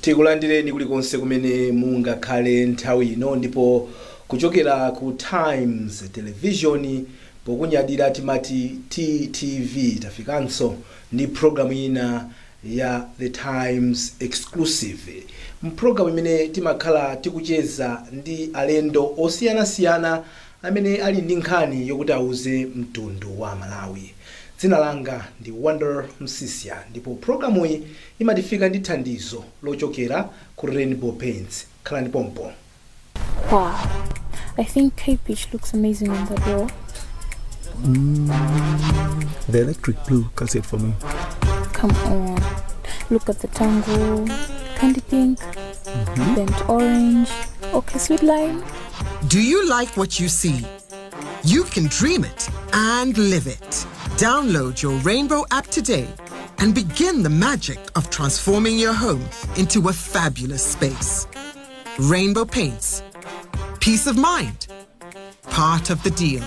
Tikulandireni kulikonse kumene mungakhale nthawi ino, ndipo kuchokera ku Times Television pokunyadira timati TTV tafikanso ndi programu ina ya The Times Exclusive, mpulogalamu imene timakhala tikucheza ndi alendo osiyanasiyana amene ali ndi nkhani yokuti auze mtundu wa Malawi. Dzina langa ndi Wonder Msisia, ndipo programu iyi imatifika ndi thandizo lochokera ku Rainbow Paints. Khalani pompo. Wow, I think K-Pitch looks amazing on the door. The electric blue cuts it for me. Come on, look at the tango, candy pink, burnt orange, okay, sweet lime. Do you like what you see? You can dream it and live it. Download your Rainbow app today and begin the magic of transforming your home into a fabulous space. Rainbow Paints. Peace of mind. Part of the deal.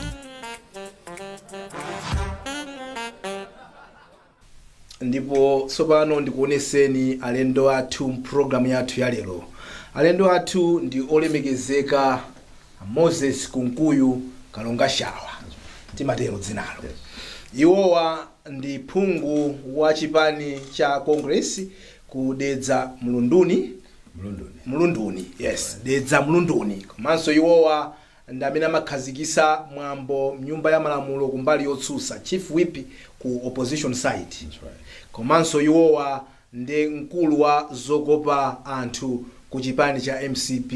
Ndipo tsopano ndikuoneseni alendo athu mpulogalamu yathu ya lero. Alendo athu ndi olemekezeka Moses Kunkuyu Kalonga Shawa, timatero dzinalo. Iwowa ndi phungu wa chipani cha Congress ku Dedza Mulunduni, yes, Dedza Mulunduni. Komanso iwowa ndi amene amakhazikisa mwambo mnyumba ya malamulo kumbali yotsutsa, chief whip ku opposition side. Komanso iwowa ndi mkulu wa zokopa anthu ku chipani cha MCP,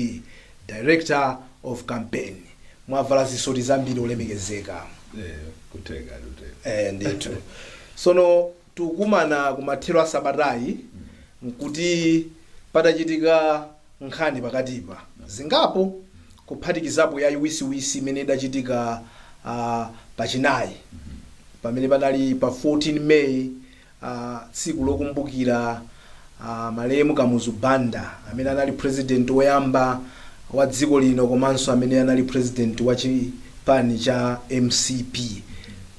director of campaign. Mwavala zisoti zambiri olemekezeka. Ndithu. Sono tukumana kumathero a sabatayi nkuti padachitika nkhani pakatipa zingapo kuphatikizapo ya iwisiwisi imene idachitika pachinayi pamene padali pa 14 May tsiku lokumbukira Malemu Kamuzu Banda amene anali president woyamba wa dziko lino komanso amene anali president wa chipani cha MCP.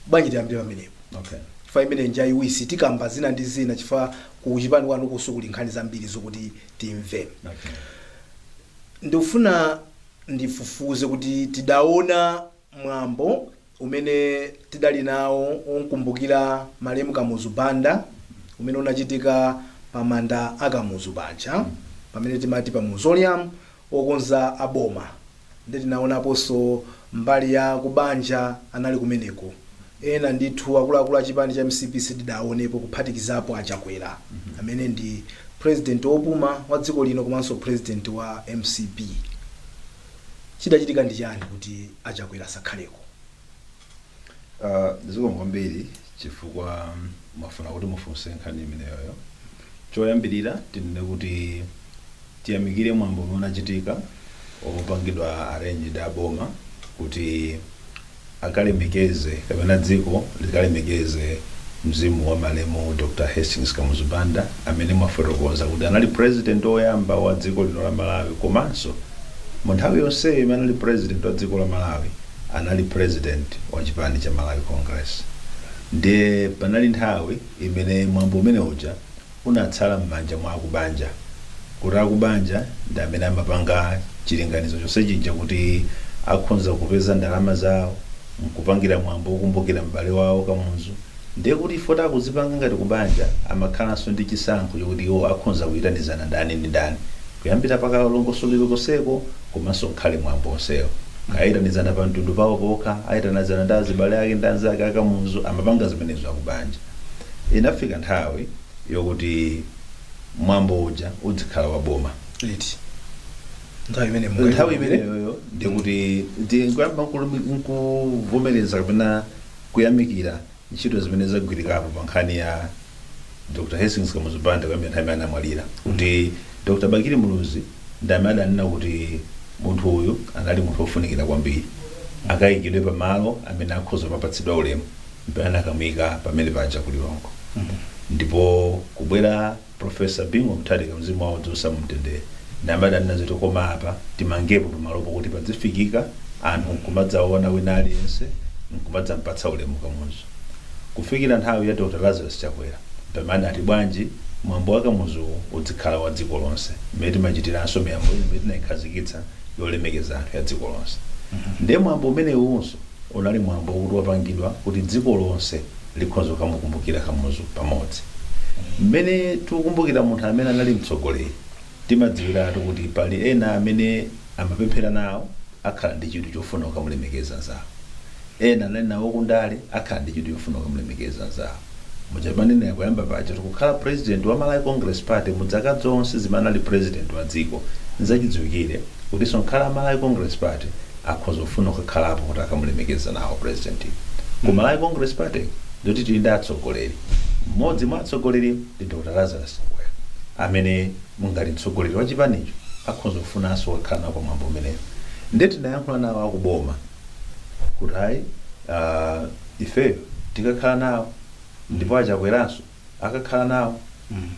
Bwanji tiyambire pamenepo. Okay. Chifukwa imene nja iwisi tikamba zina ndi zina chifukwa ku chipani kwanu kusukuli nkhani zambiri zokuti timve. Okay. Ndifuna ndifufuze kuti tidaona mwambo umene tidali nawo onkumbukira Malemu Kamuzu Banda umene unachitika pa manda a Kamuzu Banda pamene timati pa mausoleum okonza aboma. Ndi tinaonaponso mbali ya kubanja anali kumeneko. Ena ndithu akuluakulu a chipani cha MCP tidaonepo kuphatikizapo Achakwera amene ndi president wopuma wa dziko lino komanso president wa MCP. Chidachitika ndi chani kuti Achakwera sakhaleko? Ziko mwambiri chifukwa mwafuna kuti mufunse nkhani imeneyo. Choyambirira tinene kuti tiyamikire mwambo umene unachitika opangidwa arranged aboma kuti akalemekeze kapena dziko likalemekeze mzimu wa Malemu Dr. Hastings Kamuzu Banda amene mwafotokoza kuti anali president oyamba wa dziko lino la Malawi, komanso mu nthawi yonse imene anali president wa dziko la Malawi anali president wa chipani cha Malawi Congress. Ndiye panali nthawi imene mwambo umene uja unatsala m'manja mwa akubanja, kuti akubanja ndi amene amapanga chilinganizo chonse chija kuti akhonza kupeza ndalama zawo mkupangira mwambo ukumbukira m'bale wawo Kamuzu. Ndiye kuti ifota akuzipanga ngati kubanja amakhalanso ndi chisankho chokuti iwo akhonza kuyitanizana ndani ndi ndani kuyambira pakalongosolero konseko komanso nkhale mwambo onsewo. Ayitanizana pa mtundu pawo pokha, ayitanizana ndi azibale ake ndi anzake a Kamuzu, amapanga zimenezo akubanja. Inafika nthawi yokuti mwambo uja udzikhala waboma. Nthawi imeneyo ndikuti ndikuyamba nkuvomereza kapena kuyamikira ntchito zimene zagwirikapo pa nkhani ya Dr. Hastings Kamuzu Banda kuyambira nthawi imene anamwalira. Kuti Dr. Bakiri Muluzi ndi amene adanena kuti munthu uyu anali munthu ofunikira kwambiri, akayikidwe pa malo amene akhoza kupatsidwa ulemu mpaka akamuyika pamene paja kulilongo. Ndipo kubwera Professor Bingu Mutharika mzimu wawo udzause mumtendere ndi amene adanena koma apa timangepo pamalopo kuti padzifikika anthu kumadzaona wina aliyense nkumadza mpatsa ulemu Kamuzu. Kufikira nthawi ya Dr. Lazarus Chakwera pamene ati bwanji mwambo wa Kamuzu udzikhala wa dziko lonse mmene timachitiranso miyambo imene tinayikhazikitsa yolemekeza anthu ya dziko lonse. Ndiye mwambo umenewunso unali mwambo kuti wapangidwa kuti dziko lonse likhoza kumukumbukira Kamuzu pamodzi. Mmene tikukumbukira munthu amene anali mtsogoleri timadziwiratu kuti pali ena amene amapemphera nawo akhala ndi chinthu chofuna kukamulemekeza zawo. Ena anali nawo kundale akhala ndi chinthu chofuna kukamulemekeza zawo. Muchamanene kuyamba paja tikukhala president wa Malawi Congress Party mudzaka zonse zimene ali president wa dziko nzachidziwikire kuti sonkhala Malawi Congress Party akhoza kufuna kukhalapo kuti akamulemekeza nawo president. Ku Malawi Congress Party ndoti tili ndi atsogoleri. Mmodzi mwa atsogoleri ndi Dr. Lazarus Chakwera amene mungati mtsogoleri wa chipanicho akhoza kufunanso kukhala nawo pamwambo umenewo. Ndiye tinayankhula nawo akuboma kuti hayi ifeyo tikakhala nawo ndipo Achakweranso akakhala nawo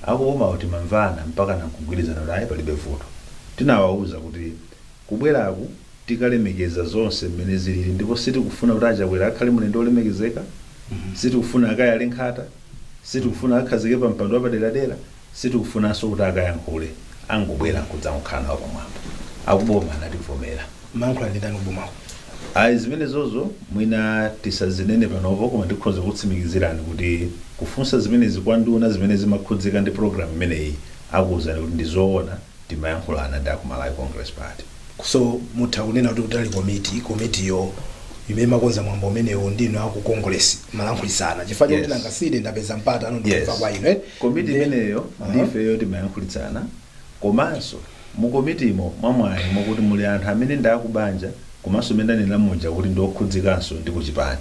akuboma kuti mamvana mpaka nakugwirizana kuti ayi palibe vuto. Tinawawuza kuti kubweraku tikalemekeza zonse mmene zilili ndipo sitikufuna kuti Achakwera akhale mulendo olemekezeka, sitikufuna akayale nkhata, sitikufuna akhazike pa mpando wapaderadera, sitikufunanso kuti akayankhule angobwera kudzamukhala nawo pamwambo. Akuboma anativomera. Mankhula nditani kubomako? Ayi zimene zozo mwina tisazinene panopo koma ndikhoza kutsimikizirani kuti kufunsa zimene zikwanduna zimene zimakhudzika ndi program imeneyi akuwuzani kuti ndizoona timayankhulana ndi aku Malawi Congress Party. So mutha kunena kuti kutali komitiyo imene makonza mwambo umenewo ndino aku Congress malankhulitsana chifukwa kuti nangaside ndapeza mpata anondimva kwa ine. Komiti imeneyo ndifeyo timayankhulitsana komanso mu komitimo mwamwayi mokuti muli anthu amene ndakubanja komanso mene ndinamuja kuti ndokhudzikanso ndi kuchipani.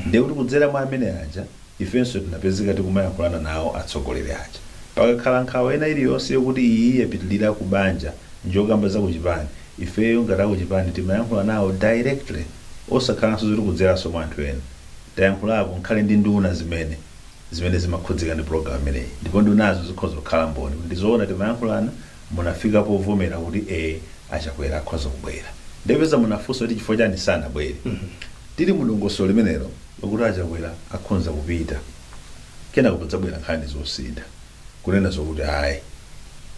Ndiye kuti kudzera mwa amene aja ifenso tinapezeka tikumayankhulana nawo atsogoleri aja. Pakakhala nkhawa ena iliyonse yokuti iyi yapitilira kubanja njokamba za kuchipani ifeyo ngati akuchipani timayankhula nawo directly osakhalanso zoti kudzeranso mwa anthu ena. Tayankhulapo nkhale ndi nduna zimene zimakhudzika ndi program imeneyi ndipo ndunazo zikhoza kukhala mboni kuti ndizoona timayankhulana munafika povomera kuti Achakwera akhoza kubwera. Ndepeza munafunsa kuti chifukwa chani sanabwere. Tili mudongosolo limenelo lokuti Achakwera akhoza kupita kenako padzabwera nkhani zosintha kunena zokuti ayi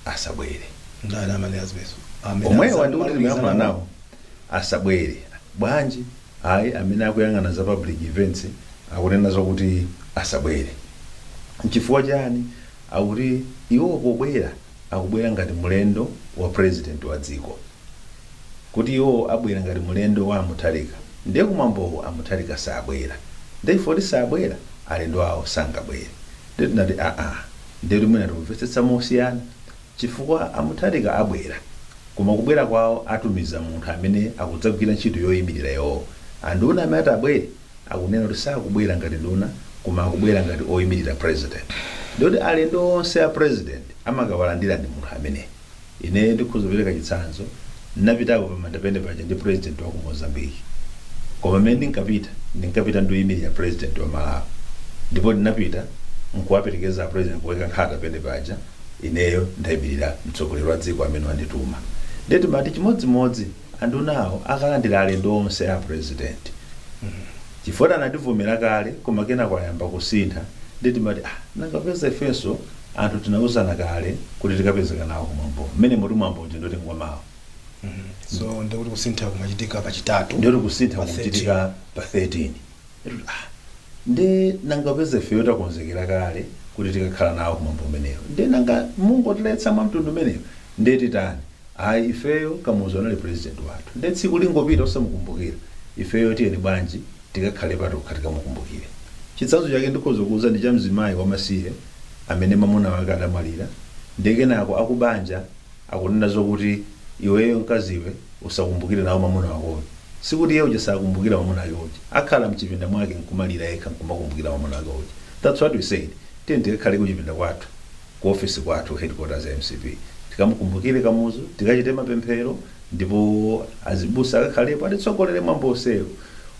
asabwere. Ndani amene azimezo? Omwewa ndi kuti timayankhula nawo asabwere. Bwanji ayi amene akuyang'ana za public events akunena zokuti asabwere. Chifukwa chani akuti iwo pobwera akubwera ngati mulendo wa president wa dziko. Kuti iwo abwera ngati mulendo wa Mutharika. Ndiye kumwambo Mutharika sabwera. Therefore sabwera alendo awo sangabwere. Ndiye tinati ndiye limene tikumvetsetsa mosiyana chifukwa Mutharika abwera koma kubwera kwawo atumiza munthu amene akudzagwira ntchito yoyimirira iwowo. Anduna amene abwere akunena kuti sakubwera ngati nduna koma akubwera ngati oyimirira president. Ndoti alendo onse a president amakawalandira ndi munthu amene. Ine ndikhoza kupereka chitsanzo napitapo pamatapende paja ndi president wa ku Mozambique. Koma mmene ndinkapita ndoyimirira president wa Malawi. Ndipo ndinapita nkuwaperekeza president kuweka nkhata pende paja ineyo ndayimirira mtsogoleri wa dziko amene wandituma. Ndeti mati chimodzimodzi andunawo akalandira alendo onse a president. Chifukwa anandivomera kale koma kena kwayamba kusintha. Ndeti mati nangapeza ifenso anthu tinawuzana kale kuti tikapezeka nawo kumwambo. Mmene muti mwambo ndoti ngwamawo. So ndikuti kusintha kumachitika pachitatu. Ndikuti kusintha kumachitika pa 13. Ndi nangapeza ifeyo takonzekera kale kuti tikakhala nawo kumwambo umenewo. Ndi nanga mungotiletsa mwa mtundu umenewo. Ndeti tani ayi ifeyo Kamuzu anali president wathu. Ndi tsiku lingopita osamukumbukira ifeyo tiyeni bwanji tikakhale pato katika mukumbukire. Chitsanzo chake ndikhoza kuuza ndi cha mzimayi wamasiye amene mamuna wake adamwalira. Ndekenako akubanja akunena zokuti iweyo mkaziwe usakumbukire nawo mamuna wakoyo. Sikuti yeye usakumbukira mamuna wake uja akhala mchipinda mwake nkumalira yekha nkumakumbukira mamuna wake uja. That's what we said. Tiyeni tikakhale kuchipinda kwathu ku office kwathu headquarters ya MCP. Tikamukumbukire Kamuzu tikachite mapemphero ndipo azibusa akakhalepo atitsogolere mwambo onsewo.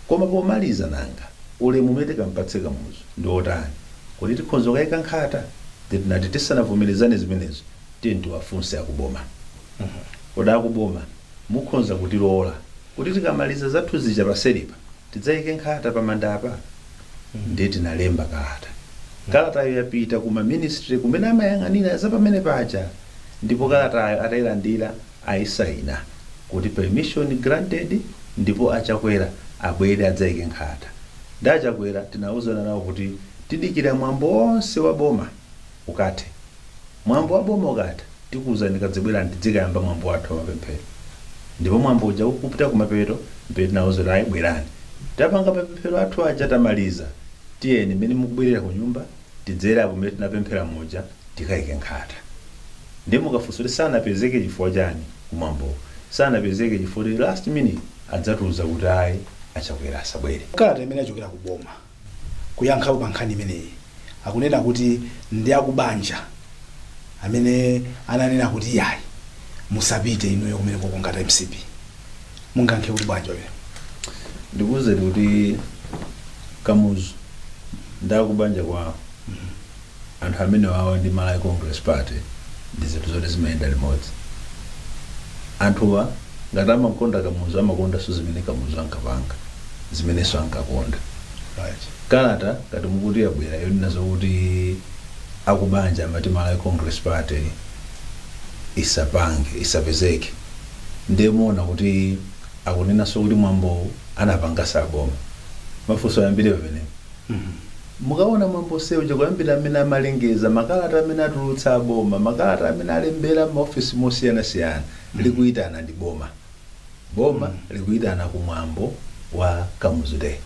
Koma pomaliza nanga ulemu umene kampatse Kamuzu ndi otani kuti tikhoza kuyika nkhata tinati tisanavomerezane zimenezo tiyeni tiwafunse akuboma. Kodi akuboma mukhoza kutilola kuti tikamaliza zathu zija paselipa tidzayike nkhata pamandapa ndiye tinalemba kalatayo yapita kuma ministry kumene amayang'anira za pamene paja ndipo kalatayo atayilandira ayisaina kuti permission granted ndipo achakwera abwere adzayike nkhata. Ndachakwera tinauzana nawo kuti tidikira mwambo wonse wa boma ukathe. Mwambo wa boma ukatha tikuwuzani kadzibwera tidzikayamba mwambo wathu wa mapemphero. Ndipo mwambo uja ukupita kumapeto mpete nauzana ayi bwerani tapanga mapemphero athu aja tamaliza tiyeni mmene mukubwerera ku nyumba tidzera kumene tinapemphera moja tikayike nkhata. Ndi mukafunsa sanapezeke chifukwa chani kumwambo sanapezeke chifukwa last minute adzatiuza kuti ayi achakwera asabwere. Kalata imene achokera ku boma kuyankhapo pa nkhani imeneyi akunena kuti ndi akubanja amene ananena kuti yayi musapite inuyo kumene kokongata MCP mungankhe kuti bwanji wene. Ndikuwuzeni kuti Kamuzu ndakubanja kwawo anthu amene wawa ndi Malawi Congress Party ndi zinthu zoti zimayenda limodzi. Anthuwa ngati amakonda Kamuzu amakonda so zimene Kamuzu ankapanga zimenenso ankakonda. Kalata ngati mukuti yabwera yonena zokuti akubanja amati Malawi Congress Party isapange isapezeke ndemona kuti akunena so kuti mwambo anapanga saboma mafunso yambire pamene mukaona mwambo sewu chakuyambira amene amalengeza makalata amene atulutsa boma makalata amene alembera maofisi mosiyana-siyana likuyitana ndi boma likuyitana ku mwambo wa Kamuzu Day.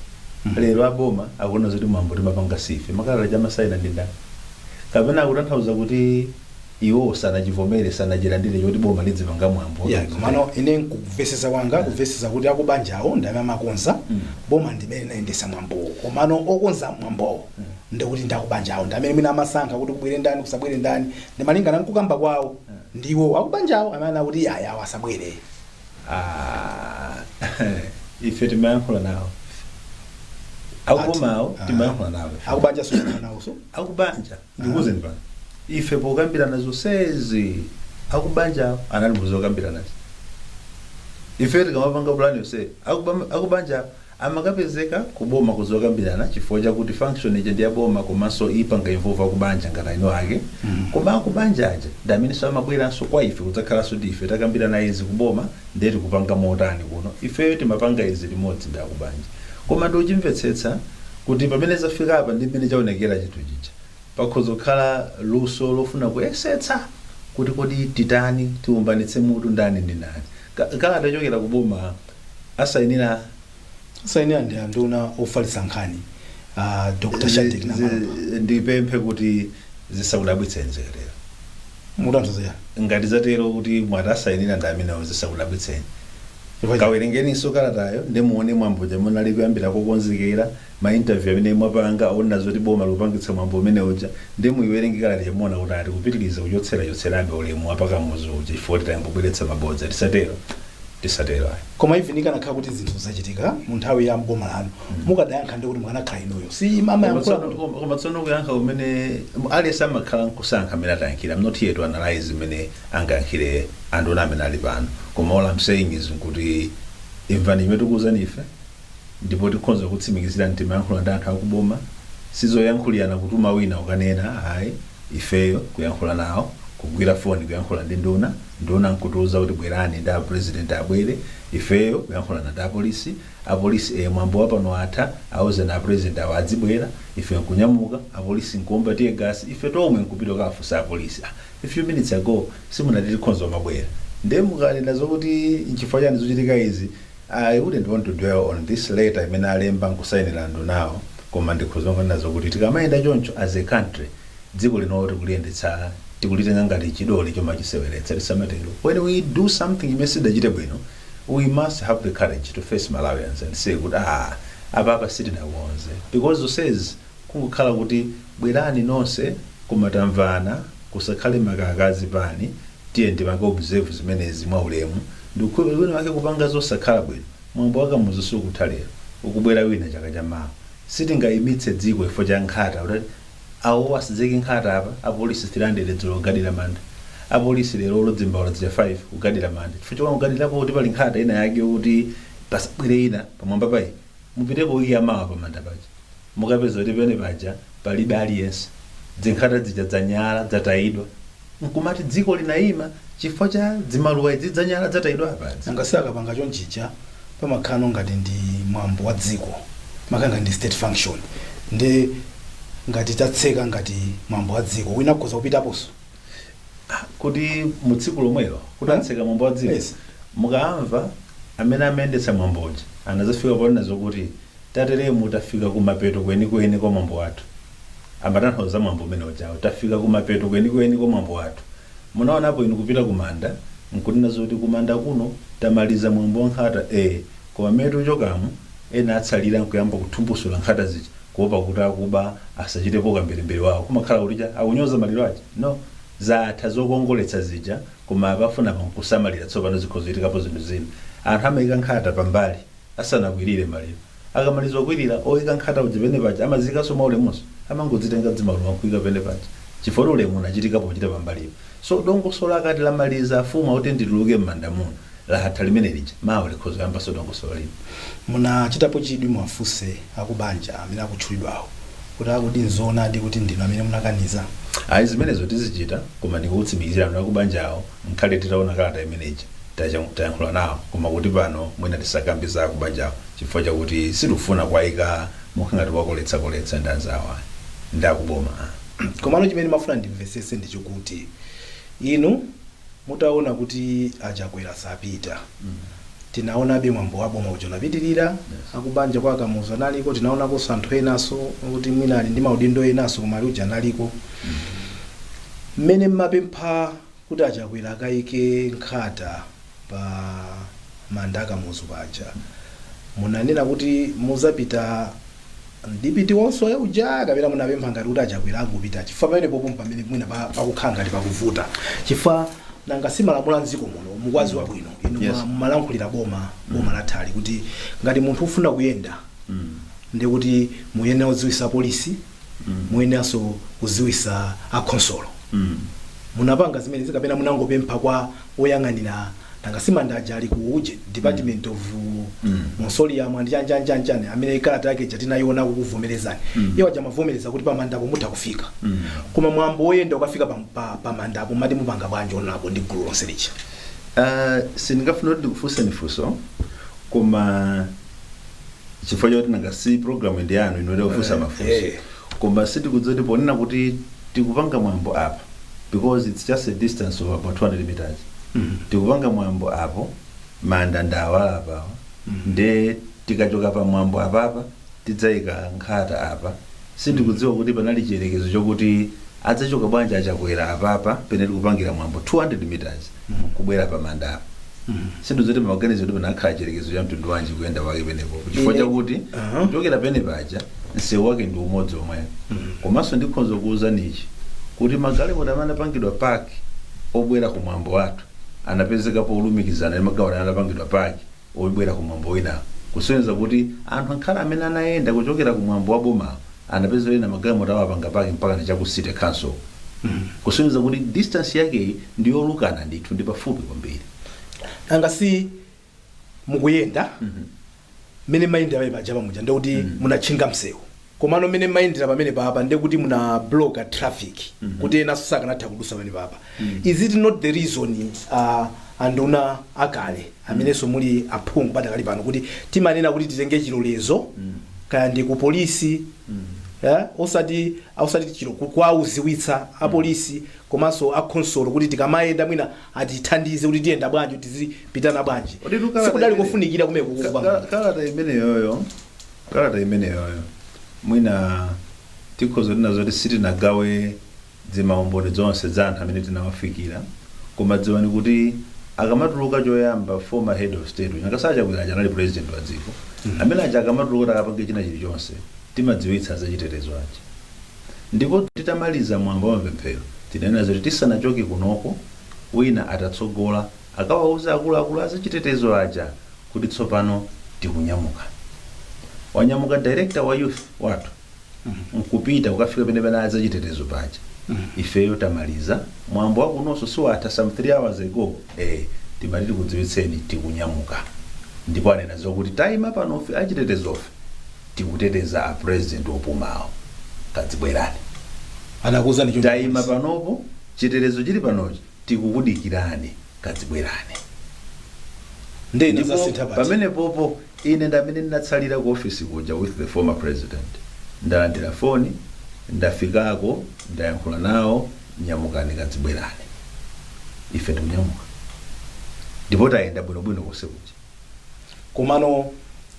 Lero aboma akuna zoti mwambo timapanga sife makalata chamasaina ndi ndani kapena akutanthauza kuti iwo sanachivomere sanachilandire choti boma lidzipanga mwambo. Mano ine kuvesesa wanga kuvesesa kuti akubanjawo ndame amakonza boma ndimene nayendesa mwambo komano okonza mwambo ndikuti ndakubanjawo ndamene mwina amasankha kuti kubwere ndani kusabwere ndani ndimalingana nkukamba kwawo ndiwo akubanjawo amene akuti yaya wasabwere. Ife timayankhula nawo akubomawo timayankhula nawo akubanja sosiyana nawo so akubanja ndikuzeni pano ife pokambirana zonsezi akubanja anali muzokambirana ife tikamapanga plan yonse akubanja amakapezeka kuboma kuzokambirana chifukwa chakuti function ije ndi yaboma komanso ipanga involve akubanja ngati ino ake koma akubanja aja ndamene samabweranso kwa ife kudzakhalanso ndi ife takambirana izi kuboma ndiye tikupanga motani kuno ife timapanga izi limodzi ndi akubanja koma ndiuchimvetsetsa kuti pamene zafika apa ndi pamene chaonekera chinthu chicha pakhoza kukhala luso lofuna kuyesetsa kuti kodi titani tiumbanitse mutu ndani ndi nani. Kalata chokera kuboma asainira ndi anduna ofalitsa nkhani Dr. Shadrack ndipemphe kuti zisakudabwitseni zekatero mutanthauza ngati zatero kuti mwati asainira ndi amenewo zisakudabwitseni kawerengeninso kalatayo ndimuone mwambo jamona ali kuyambira kokonzekera ma interview amene mwapanga aona zoti boma lupangitsa mwambo umene uja ndimuiwerenge kalata jamona kuti ali kupitiliza kuchotserabe ulemu apaka Kamuzu uja chifukwa tayambobweretsa mabodza tisatero koma ivi nikanakhala kuti zinthu zachitika mu nthawi ya mboma lanu mukadayankha ndi kuti mwanakhala inuyo si mama yankhula koma tsono kuyankha umene aliyense amakhala nkusankha amene atayankhira. I'm not here to analyze imene angayankhire anduna amene ali pano koma all I'm saying is kuti imvani imene tikuwuzani ife ndipo tikhonza kutsimikizira mtima yankhula ndi anthu akuboma sizoyankhulirana kutuma wina ukanena ayi ifeyo kuyankhula nawo kugwira phone kuyankhula ndi nduna nkutiuza kuti bwerani ndi president abwere ifeyo kuyankhula ndi apolisi mwambo wapano atha auze na president awadzibwera ife nkunyamuka apolisi nkuomba tiye gas ife tomwe nkupita kafusa apolisi a few minutes ago simunati tikhonza mabwera ndemukanena zokuti nchifukwa chani zochitika izi I wouldn't want to dwell on this later imene alemba nkusainira nawo koma ndikhuzonga zokuti tikamayenda choncho as a country dziko linoti kuliyendetsa tikulitenga ngati chidole choma chiseweretsa lisamatero. When we do something imesida chite bwino we must have the courage to face Malawians and say kuti apa sitinawonze because it says kungukhala kuti bwerani nonse kumatamvana kusakhale makakazi pani tiye ndimake observe zimenezi mwa ulemu ndikukhulupirira kuti wake kupanga zosakhala bwino mwambo wa Kamuzu sukuthalera ukubwera wina chaka chamawa sitingayimitse dziko ifo cha nkhata kuti awo asidzeke nkhata apa apolisi tilandire dzulo kugadira manda apolisi lero lodzimba lodzira 5 kugadira manda chifukwa chomwe kugadirapo kuti pali nkhata ina yake kuti pasabwere ina pamwamba payi mupitepo wiki yamawa pamanda paja mukapeza kuti pene paja palibe aliyense zinkhata zija zanyala zatayidwa nkumati dziko linayima chifukwa cha zimaluwa idzi zanyala zatayidwa apadzi angasaka panga chonchicha pamakhala ngati ndi mwambo wa dziko makanga ndi state function ndi ngati tatseka ngati mwambo wa dziko wina kuza kupitaponso kuti mutsiku lomwelo kudatseka mwambo wa dziko Yes. mukamva amene amayendetsa mwamboja anazafika pona zokuti tateremu tafika kumapeto kwenikweni kwa mwambo wathu amatanthauza mwambo umene ujawo tafika kumapeto kwenikweni kwa mwambo wathu munaonapo inu kupita kumanda nkunena zoti kumanda kuno tamaliza mwambo wa nkhata koma mmene tichokamu ena atsalira nkuyamba kuthumbusula nkhata zija kuopa kuti akuba asachitepo kambirembere wawo kumakhala kuti akunyoza maliro aja no zatha zokongoletsa zija koma apafuna kusamalira tsopano zikhozoitikapo zinthu zina anthu amayika nkhata pambali asanakwirire maliro akamalizwa kwirira oyika nkhata ujipene paja amazikaso maulemuso amangodzitenga dzimaluwa nkuika pene paja chifukwa ulemu unachitikapo kuchita pambalipo so dongosola akati lamaliza afuma kuti ndituluke m'manda muno lahatha limene lija mawa likhozo yambaso dongosola lino munachitapo chidwi mwafunse akubanja amene akutchulidwawo kuti akuti nzoonadi kuti ndinu amene munakaniza ayi zimenezo tizichita koma ndikutsimikizira anthu akubanjawo nkhale titaona kalata imeneji tayankhula nawo koma kuti pano mwina tisakambiza akubanjawo chifukwa chakuti sitifuna kwayika mukhangati kwakoletsakoletsa ndi anzawo ndi akuboma komano chimene mafuna ndimvesese ndichikuti inu mutaona kuti achakwera sapita tinaonabe mwambo waboma uja unapitirira akubanja kwa akamuzo analiko tinaonakonso anthu enaso kuti mwina ali ndi maudindo enaso koma ali uja analiko mmene mmapempha kuti achakwera akayike nkhata pa manda akamuzo paja munanena kuti muzapita ndipiti wonso uja kapena munapempha ngati kuti achakwera angupita chifukwa pamene popo pamene mwina pakukhala ngati pakuvuta chifukwa nanga simalamula mdziko muno mukwaziwa bwino inu Yes. malankhulira boma lathali kuti ngati munthu ufuna kuyenda ndi kuti muyenera kudziwisa polisi muyeneranso kudziwisa akhonsolo munapanga zimene zikapena munangopempha kwa oyang'anira nanga simandaja ali ku uje department of mausoleum and chanjanjanjani amene ikalata yake tinayiona kukuvomerezani iwo amavomereza kuti pamandapo mutha kufika koma mwambo woyenda ukafika pamandapo mati mupanga bwanji onapo ndi gulu lonse licha sindingafuna kuti ndikufunseni funso koma chifukwa choti nanga si program ndi yanu inode kufunsa mafunso koma sitikudziwa kuti ponena kuti tikupanga mwambo apa because it's just a distance of about 200 meters tikupanga mwambo apo manda ndawa apa nde tikachoka pa mwambo apapa tidzayika nkhata apa sindikudziwa kuti panali chiyerekezo chokuti adzachoka bwanji achakwera apapa pene tikupangira mwambo 200 meters kubwera pa manda apa sindikudziwa kuti maganizo kuti panakhala chiyerekezo cha mtundu wanji kuyenda wake penepo chifukwa chakuti kuchokera pene paja msewu wake ndi umodzi omweyo komanso ndikhonza kuwuzani ichi kuti magalimoto amene apangidwa paki obwera ku mwambo wathu anapezeka polumikizana ndi magawo anapangidwa paki obwera ku mwambo wina kusonyeza kuti anthu ankhala amene anayenda kuchokera ku mwambo wa boma anapezeka ena magalimoto awo apanga paki mpaka ndi chaku city council kusonyeza kuti distance yake ndi yolukana ndithu ndi pafupi kwambiri nanga si mukuyenda mmene mayendera pamene paja pamuja ndi kuti munatchinga msewu komano mmene mayendera pamene papa ndi kuti muna block traffic kuti ena sakanatha kudusa pamene papa is it not the reason anduna akale amenenso muli aphungu patakali pano kuti timanena kuti titenge chilolezo kaya ndi ku polisi osati chilo kwauziwitsa apolisi komanso akhonsolo kuti tikamayenda mwina atithandize kuti tiyenda bwanji tizipitana bwanji sikudali kufunikira kumene kukupanga kalata imeneyoyo mwina tikhoza tinazo kuti sitinagawe zimaumboni zonse za anthu amene tinawafikira koma dziwani kuti akamatuluka choyamba former head of state nyakasachakwera aja anali president wa dziko amene aja akamatuluka akapange china chilichonse timadziwitsa za chitetezo aja ndipo titamaliza mwambo wa mapemphero tinanena zoti tisanachoke kunoko wina atatsogola akawauza akuluakulu za chitetezo aja kuti tsopano tikunyamuka wanyamuka director wa youth watu nkupita ukafika pene za chitetezo paja ifeyo tamaliza mwambo wakunonso siwatha some 3 hours ago timatiti kudziwitseni tikunyamuka ndipo anena zokuti time panofe achitetezofe tikuteteza a president opumawo kadzibwerani anakuza ndicho tayima panopo chitetezo chili panochi tikukudikirani kadzibwerani ndeni ndipo zasintha pamene popo ine ndamene ndinatsalira ku office kuja with the former president ndalandira foni ndafikako ndayankhula nawo nyamukani kadzibwerani ife tikunyamuka ndipo tayenda bwinobwino konse kuja komano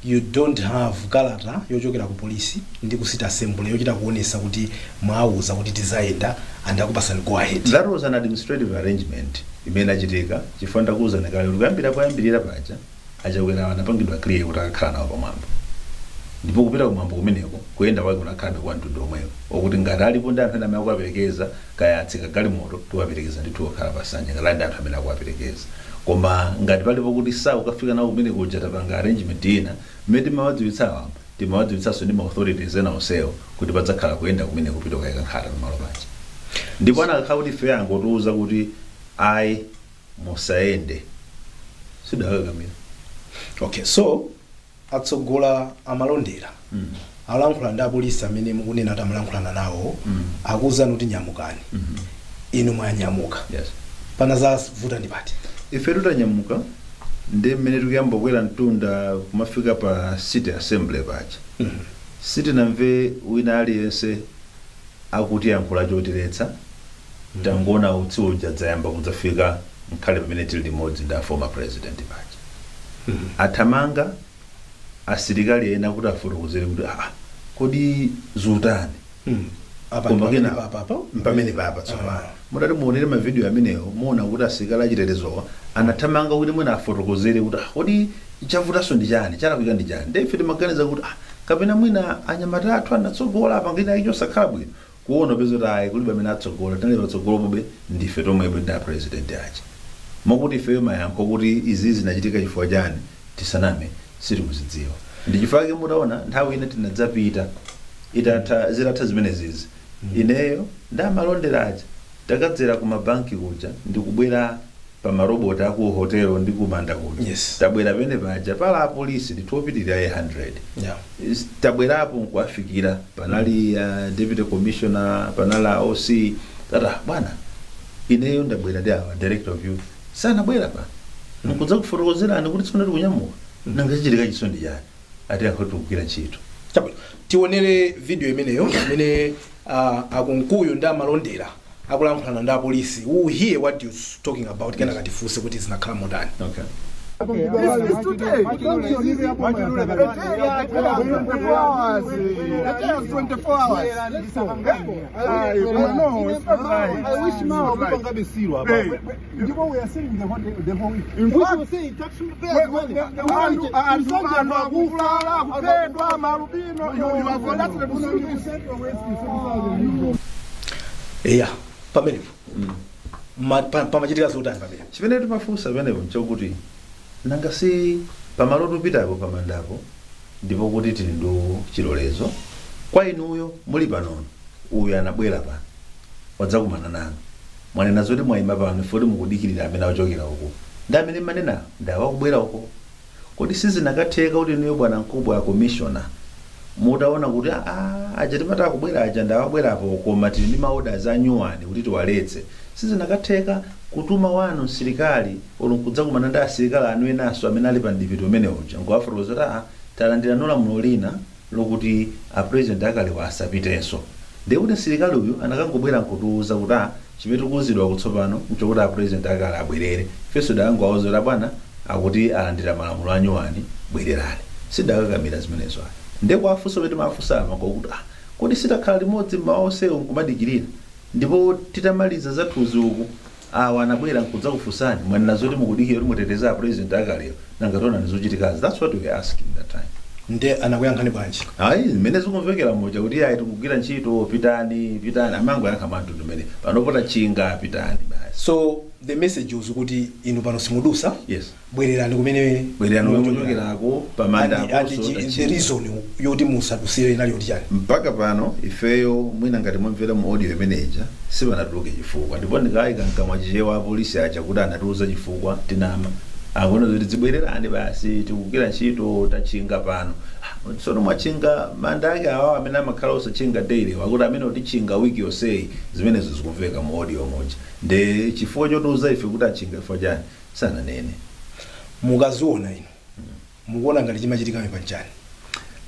you don't have kalata yochokera ku polisi ndi ku city assembly yochita kuonesa kuti mwauza kuti tizayenda andakupasani go ahead. that was an administrative arrangement imene achitika chifukwa ndakuwuzani kale kuti kuyambirira paja achakwera anapangidwa clear kuti akakhala nawo pamwambo ndipo kupita kumwambo kumeneko kuyenda kwake kunakhalabe kwa mtundu omwewo okuti ngati alipo ndi anthu amene akuwaperekeza kaya atsika galimoto tiwaperekeza ndithu okhala pasanja ngati ndi anthu amene akuwaperekeza koma ngati palipo kuti ukafika nawo kumene kuja tapanga arrangement ina mmene timawadziwitsanso ndi ma authorities ena onsewo kuti padzakhala kuyenda kumene kupita kayikankhala pamalo paja ndipo anakakhala kuti ife angotiuza kuti ayi musayende sidakakamira. Okay, so atsogola amalondera alankhula ndi apolisi amene mukunena kuti amalankhulana nawo akuwuzani kuti nyamukani inu mwanyamuka. Yes. Pana zavuta ndi pati ife tutanyamuka ndi mmene tikuyamba kukwera mtunda kumafika pa city assembly paja sitinamve wina aliyense akuti yankhula chotiretsa tangoona utsi uja dzayamba kudzafika nkhale pamene tili limodzi ndi a former president paja athamanga asilikali ena kuti afotokozere kuti kodi zutani pamene papa tsopano mutati muonere mavidiyo amenewo muona kuti asilikali achitetezowa anathamanga kuti mwina afotokozere kuti kodi chavutanso ndi chani chalakwika ndi chani ndi ife timaganiza kuti kapena mwina anyamata athu anatsogola apangina icho sakhala bwino kuona peza kuti ayi kulibe amene atsogola tinali patsogolo pobe ndife tomwepo ndi a president aja mokuti ifeyo mayankho kuti izi zinachitika chifukwa chani tisaname sitikuzidziwa ndi chifukwa chake mutaona nthawi ina tinadzapita zitatha zimene zizi ineyo ndamalondera aja takadzera ku mabanki kuja ndikubwera pa maroboti aku hotelo ndi kumanda kuja. Yes. Tabwera pene paja pala apolisi ndithopitirira 100. Yeah. Tabwerapo nkuafikira panali deputy commissioner panala OC tata bwana ineyo ndabwera ndi awa director of youth sana bwera pa nkudza kufotokozerani kuti tsopano tikunyamuka nanga chichitika chisondi chani ati akhotukira ntchito. Chabwino tionere video imeneyo imene akunkuyu ndi amalondera akulankhulana ndi apolisi. We will hear what you're talking about kana katifunse kuti zinakhala motani. Okay. It's today. 24 hours. I wish now we can be serious. We are saying the whole week. In fact, we say taxation pays money. Yeah, pamenepo. Pamachitika zotani pamenepo. Chimene timafunsa pamenepo nchokuti nanga si pamalotu pitapo pamandapo ndipo kuti tili ndi chilolezo kwa inuyo muli panono uyu anabwera pano wadzakumana nanu mwanena zoti mwayima pano foti mukudikirira amene achokera uko ndi amene manena ndawakubwera uko kodi sizinakatheka kuti inuyo bwana mkubwa ya commissioner mutaona kuti aja timata kubwera aja ndawabwerapo koma tili ndi maorders anyuwani kuti tiwaletse sizinakatheka kutuma wanu msilikali olunkudza kumana ndi asilikali anu enaso amene ali pa ndipito umene uja ngowafotokozera talandira lamulo lina lokuti a president akale asapitenso ndiye kuti msilikali uyu anakangobwera nkutiuza kuti chimene tikuwuzidwa kutsopano nchokuti a president akale abwerere ifenso dakangowawuzira bwana akuti alandira malamulo anyuwani bwererani sidakakamira zimenezo ndiye kwafunso pete mafunsama ngokuti kodi sitakhala limodzi mmawa onsewo nkumadikirira ndipo titamaliza zathuzi uku awa anabwera nkudza kufunsani mwanena zoti mukudikira kuti muteteza a president akaleyo nanga tona ndizochitikazi. That's what we were asking that time. Nde anakuyankhani bwanji? Ayi zimene zikumvekera moja kuti ayi tikugwira ntchito pitani amango yankha mantundu mene panopota chinga pitani basi. So the message was kuti inu pano simudusa. Yes. Bwererani kumene muchokerako pamanda the reason yoti musadusire inali yoti chani. Mpaka pano ifeyo mwina ngati mwamvera mu audio manager sipanatuluke chifukwa ndipo ndikayika mkamwa chichewa apolisi aja kuti anatiuza chifukwa tinama akuona zoti zibwererani basi tikugwira ntchito tachinga pano tsono mwachinga manda ake awa amene amakhala osachinga daily wakuti amene utichinga wiki yonseyi zimenezo zikumveka mu audio moja nde chifukwa chotiuza ife kuti achinga chifukwa chani sananene. Mukaziona ino mukuona ngati chimachitika panchani.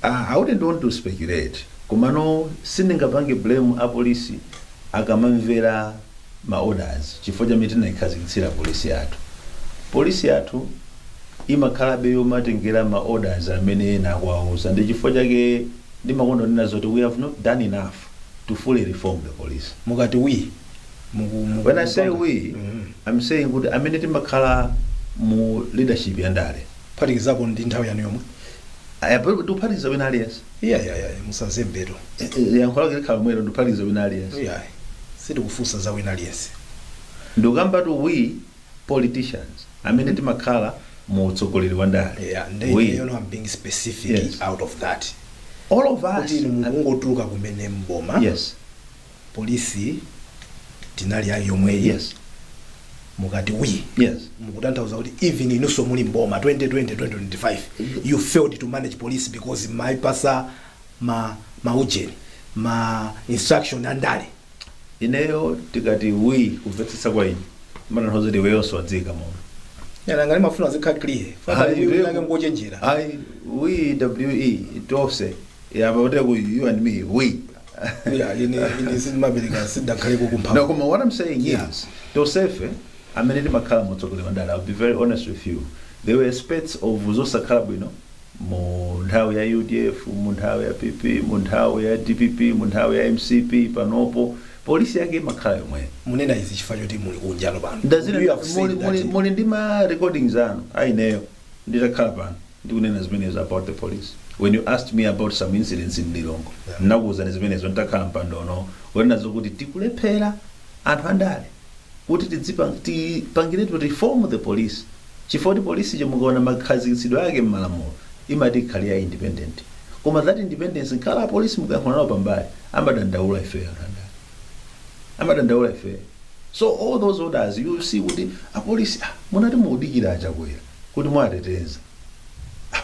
I wouldn't want to speculate. Komano sindingapange blame a polisi akamamvera ma orders chifukwa cha mitina ikhazikitsira polisi yathu imakhalabe yomatengera ma orders amene ena akuwauza ndi chifukwa chake ndimakonda nena zoti we have not done enough to fully reform the police. Mukati When I say we, I'm saying kuti amene timakhala mu leadership ya ndale phatikizapo ndi nthawi yanu yomwe tuphathiza wina aliyense. Musazembeto yankhola kekhala mwero nduphathiza wina aliyense. sitikufunsa za wina aliyense. Ndikamba tu we politicians amene timakhala mu utsogoleri wa ndale. I'm being specific out of that. All of us. Kuti mukungotuluka kumene mboma. Yes. Polisi tinali ayomwe. Yes. Mukati we. Yes. Mukutanthauza kuti even inunso muli mboma 2020-2025 you failed to manage police because maipasa maujeni instruction andale. Ineyo tikati we kumvetsetsa kwa ine mana nthoza ti weyonso wadzika mono. Ngani mafuna zikhala clear. Faka ngochenjera. We tose yabaotera ku you and me we. Ini simabeleka sidakhaleko kumpha. No, what I'm saying is tosefe amene timakhala mu utsogoleri wa ndale. I'll be very honest with you. There were aspects of zosakhala bwino mu nthawi ya UDF, mu nthawi ya PP, mu nthawi ya DPP, mu nthawi ya MCP panopo polisi yake imakhala yomwe. Munena izi chifukwa choti muli kunjalo pano. Muli ndi ma recordings anu aineyo nditakhala pano ndikunena zimenezo about the police. When you asked me about some incidents in Lilongo, nakuza zimenezo nditakhala mpandono wenazo kuti tikulephera anthu andale kuti tipangire to reform the police. Chifukwa polisi chomukaona makhazikitsidwe ake m'malamulo imati khalira independent. Koma that independence nkhala polisi mukayankhula nawo pambali amadandaula ife So all those orders you see kuti a police munati muudikira achakwera kuti mwateteza.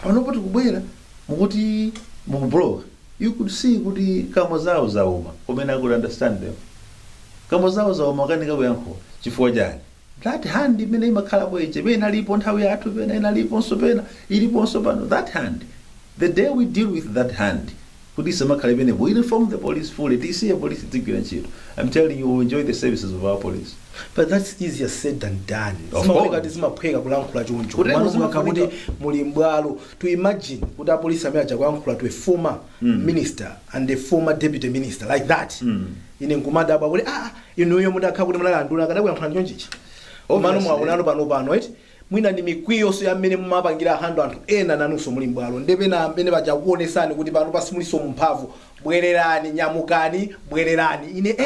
Panopo tikubwera mukuti mukubloka. You could see kuti kamo zawo zauma. Komena I could understand them. Kamo zawo zauma kanika kuyankhula chifukwa chani. That hand imene imakhala bweche pena alipo nthawi yathu pena inaliponso pena iliponso pano. That hand, the day we deal with that hand kuti samakhala pene we reform the police fully. TC police tigwira ntchito. I'm telling you we enjoy the services of our police. But that's easier said than done. Zimaphweka kulankhula choncho. Kuti muli mbwalo to imagine kuti apolisi amene achakuyankhula to a former minister and a former deputy minister like that. Ine nkumadabwa kuti inuyo mudakhala kuti mulalandula kadakuyankhula chonchichi. Mano mwaonano pano right? Mwina ndi mikwiyo so yamene mumapangira hando anthu ena nanunso muli mbwalo ndepena amene bachakuonesani kuti pano pasimuliso mumphamvu bwererani nyamukani bwererani ine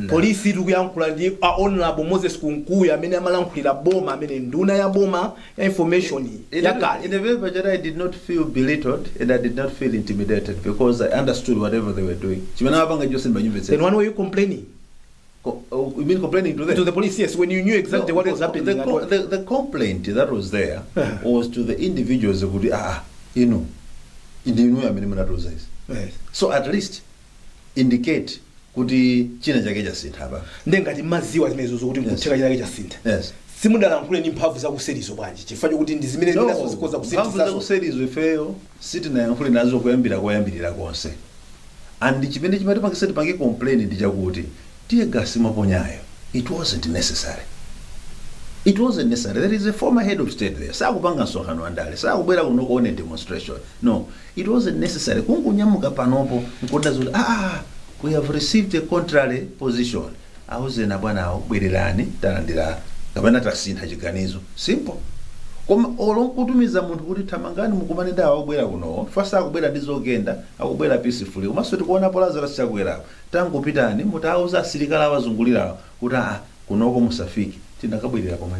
polisi tikuyankhula ndi honorable Moses Kunkuya amene amalankhulira boma amene nduna ya boma ya information yakale. In a way but I did not feel belittled and I did not feel intimidated because I understood whatever they were doing. Chimene apanga Jose Mbanyumbe said. Then when were you complaining? You mean complaining to them? To the police, yes, when you knew exactly what was happening. The complaint that was there was to the individuals who would, so at least indicate kuti china chake chasintha apa. Ndengati maziwa zimenezo zokuti mkutheka chake chasintha. Yes. Simudalankhule ndi mphamvu zakuserizo bwanji. Chifukwa kuti ndi zimene ndinazo zikoza kusintha. Mphamvu zakuserizo ifeyo sitinayankhule nazo kuyambirira konse. And chimene chimati pakisati pange complain ndi chakuti tiye gasi maponyayo. It wasn't necessary. It wasn't necessary. There is a former head of state there. Sakupanga nsonkhano andale. Sakubwera kuno kuone demonstration. No, it wasn't necessary. Kungunyamuka panopo nkoda zoti we have received a contrary position. Auze na bwana awo bwererani talandira kapena tasintha chiganizo. Simple. Koma olonkutumiza munthu kuti thamangani mukumane ndawo akubwera kuno. First akubwera ndizogenda, akubwera peacefully. Komanso tikuona po Lazarus chakwera. Tangopitani mutauza asilikali awazungulira kuti kunoko musafiki. Tinakabwirira pomwe.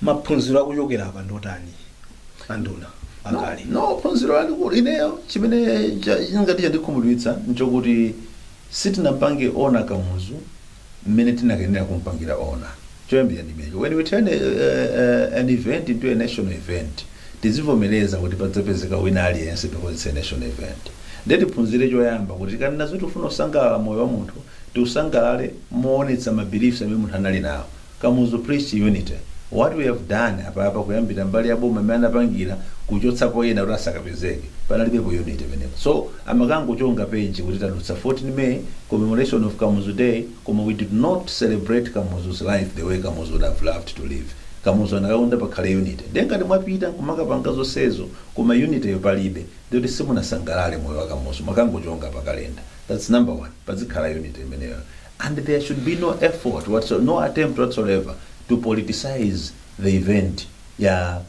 Maphunziro akuchokera apa ndotani anduna akali. No phunziro ali kuti ineyo chimene ngati chandikhumudwitsa nchokuti sitinampange ona kamuzu mmene tinakenera kumpangira ona. Choyambira ndi mejo. When we turn an event into a national event, tizivomereza kuti padzapezeka wina aliyense because it's a national event. Ndetiphunzire choyamba kuti kana nazo tifuna kusangalala moyo wa munthu tiusangalale moonetsa mabeliefs amene munthu anali nawo. Kamuzu preach unity. What we have done apa kuyambira mbali ya boma amene anapangira kuchotsapo ena kuti asakapezeke panalibepo unity pamenepo. So amakangochonga page kuti tadutsa 14 May commemoration of Kamuzu Day, koma we did not celebrate Kamuzu's life the way Kamuzu would have loved to live. Kamuzu anakaunda pakhale unity. Ngati mwapita kumakapanga zonsezo koma unity yopalibe ndikuti simunasangalale moyo wa Kamuzu, makangochonga pa kalenda. That's number one. Pazikhala unity imeneyo. And there should be no effort no attempt whatsoever to politicize the event ya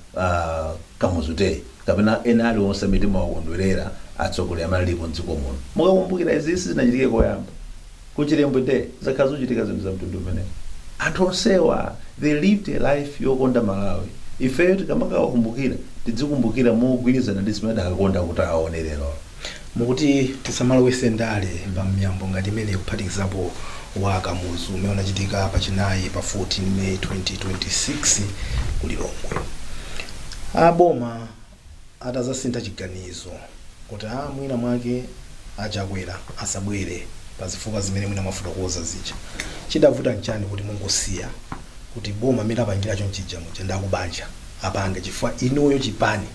Kamuzu Day. Kapena ena aliwonse amene mawakondwerera atsogoleri amene alipo mdziko muno. Mukakumbukira izi sizinachitike koyamba. Kuchirembo Day zakhala zochitika zinthu za mtundu umenewo. Anthu onsewa they lived a life yokonda Malawi. Ifeyo tikamakawakumbukira tidzikumbukira mogwirizana ndi zimene akakonda kuti aonerero. Mukuti tisamalowetse ndale pa miyambo ngati imene kuphatikizapo wa Kamuzu umene unachitika pachinayi pa 14 May 2026 ku Lilongwe. Aboma atazasintha chiganizo kuti mwina mwake achakwera asabwere pazifukwa zimene mwina mafotokoza zija. Chidavuta nchani kuti mungosiya kuti boma amene apangira chonchija muja ndakubanja apange chifukwa inuyo chipani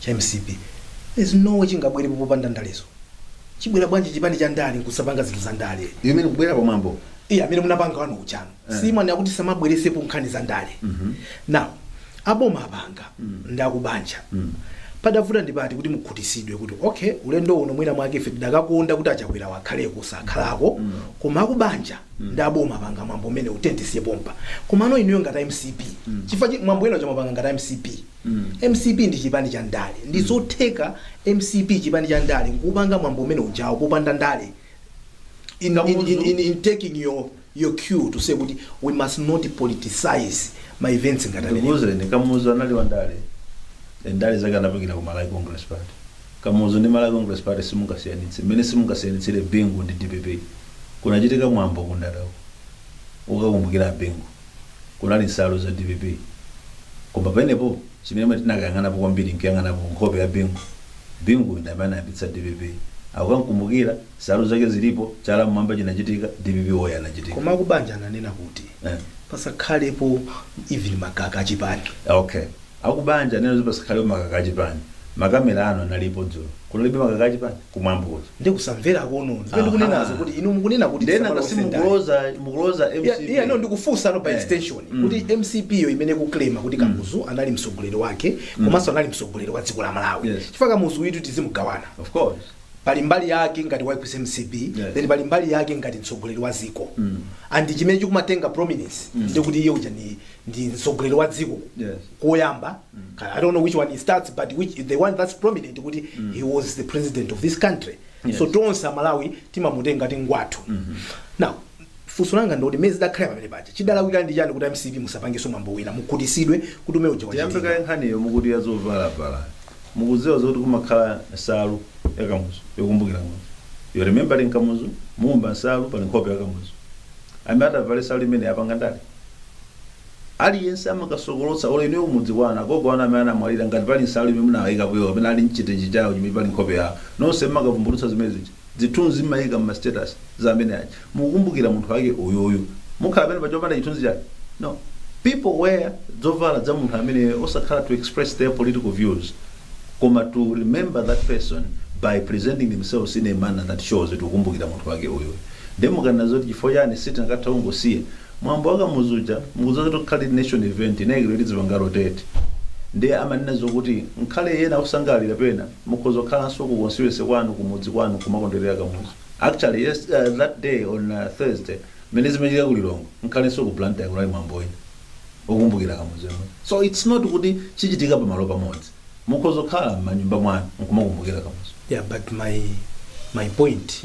cha MCP there's no way chingabwere popanda ndalezo. Chibwera bwanji chipani cha ndale kusapanga zinthu za ndale. You mean kubwera pamwambo? Amene munapanga wanu uchano. Simani akuti samabweresepo nkhani za ndale. Now aboma apanga ndakubanja. Padavuta ndipati kuti mukhutisidwe kuti okay ulendo uno mwina mwake ife tidakakonda kuti achakwera wakhale kusakhalako koma akubanja ndaboma panga mwambo umene utentisiye pompa. Koma ano inuyo ngati MCP chifukwa mwambo eno chamapanga ngati MCP. MCP ndi chipani cha ndale. Ndizotheka MCP chipani cha ndale nkupanga mwambo umene ujawo popanda ndale. In taking your cue to say kuti we must not politicize my events ngati amene. Ndikuzeni Kamuzu anali wa ndale. Ndale zake anapangira ku Malawi Congress Party. Kamuzu ndi Malawi Congress Party simungasiyanitse. Mmene simungasiyanitsire Bingu ndi DPP. Kunachitika mwambo kundadawo. Ukakumbukira Bingu. Kunali nsalu za DPP. Koma penepo chimene tinakayang'anapo kwambiri nkuyang'anapo nkhope ya Bingu. Bingu ndamana yapitsa DPP. Akukumbukira nsalu zake zilipo chala mwamba chinachitika DPP woya anachitika. Koma akubanja ananena kuti pasakhalepo even makaka achipani. Okay. Akubanja neno zipasakhalepo makaka achipani. Makamera ano analipo dzulo. Kunalibe makaka achipani kumwambo. Ndikusamvera kono. Ndipende kunenazo kuti inu mukunena kuti ndena simukuloza MCP. No ndikufunsa no by extension. Kuti MCP yo imene kuklema kuti Kamuzu anali mtsogoleri wake komanso anali mtsogoleri wa dziko la Malawi. Chifukwa Kamuzu witu tizimugawana. Of course. Pali mbali yake ngati wa MCP, then pali mbali yake ngati mtsogoleri wa dziko. And chimene chikumatenga prominence ndikuti iye uja ndi mtsogoleri wa dziko. Koyamba, I don't know which one it starts, but the one that's prominent kuti he was the president of this country. So tonse Malawi timamutenga ngati ngwathu. Now funso langa ndoti mezi dakhala pamene paja chidalawika ndi chani kuti MCP musapangenso mwambo wina mukhutisidwe kuti umene uja wachitika. Yambeka nkhaniyo mukuti yazovala. Mukuziwa zoti kumakhala nsalu ya Kamuzu yokumbukira Kamuzu. You remembering Kamuzu mumba nsalu pali nkhope ya Kamuzu. Amata vale nsalu imene yapanga ndale. Aliyense amakasokolotsa ole ine umudzi wana gogo wana amene amwalira ngati pali nsalu imene munawayika kuyo pamene ali mchitenji chawo chimene pali nkhope yawo. Nonse makavumbulutsa zimene zija. Zithunzi zimayika mu status za amene aja. Mukumbukira munthu wake uyoyo. Mukhala pamene pachopanda chithunzi chake. No. People wear zovala za munthu amene osakhala to express their political views. Koma to remember that person by presenting themselves in a manner that shows it ukumbukira munthu wake uyo. Ndemo kana zoti chifo yani siti nakatha ungosiya. Mwambo wa Kamuzuja mukuzoza to khali nation event inayikiro lidzipanga rotate. Ndiye amanena zokuti nkhale yena usangalira pena mukhoza khala nso ku constituency kwanu kumudzi kwanu kumakondwerera Kamuzu. Actually yes that day on Thursday menezi mechika ku Lilongwe nkhale nso ku Blantyre kulali mwambo wina ukumbukira Kamuzu. So it's not kuti chichitika pamalo pamodzi. Mukhoza khala manyumba mwanu nkumakumbukira Kamuzu. Yeah, but my point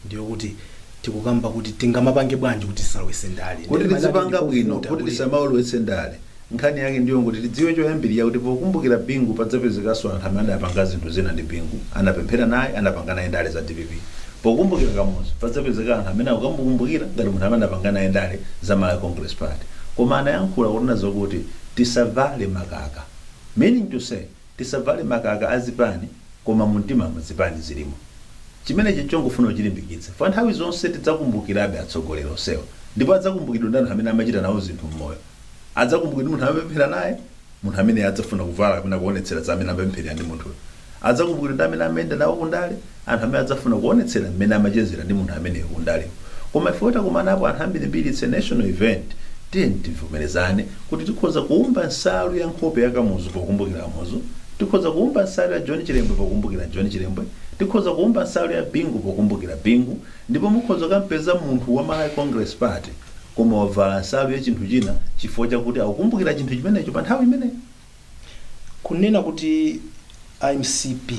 ndiyo kuti tikukamba kuti tingamapange bwanji kuti tisalowetse ndale. Kuti tizipanga bwino kuti tisamalowetse ndale. Nkhani yake ndiyo kuti tidziwe choyambirira kuti pokumbukira Bingu padzapezekaso anthu amene adapanga zinthu zina ndi Bingu. Anapemphera naye anapanga naye ndale za DPP. Pokumbukira Kamuzu padzapezeka anthu amene akukumbukira ngati munthu amene adapanga naye ndale za Malawi Congress Party. Koma anayankhula kuti nazo kuti tisavale makaka. Meaning to say tisavale makaka azipani koma mumtima muzipani zilimo. Chimene chongofuna chilimbikitse fa nthawi zonse tidzakumbukirabe atsogoleri onsewa, ndipo adzakumbukidwa ndi anthu amene amachita nawo zinthu mmoyo. Adzakumbukidwa munthu amapemphera naye, munthu amene adzafuna kuvala kapena kuonetsera za amene amapemphera ndi munthuyo. Adzakumbukidwa ndi amene amayenda nawo kundale, anthu amene adzafuna kuonetsera mmene amachezera ndi munthu amene kundale. Koma ife takumanapo anthu ambirimbiri, it's a national event, tivomerezane kuti tikhoza kuumba nsalu ya nkhope ya Kamuzu pokumbukira Kamuzu, tikhoza kuumba nsalu ya John Chilembwe pokumbukira John Chilembwe, tikhoza kuumba nsalu ya Bingu pokumbukira Bingu, ndipo mukhoza kampeza munthu wa Malawi Congress Party koma wavala nsalu ya chinthu china chifukwa chakuti akukumbukira chinthu chimenecho pa nthawi imeneyo. Kunena kuti MCP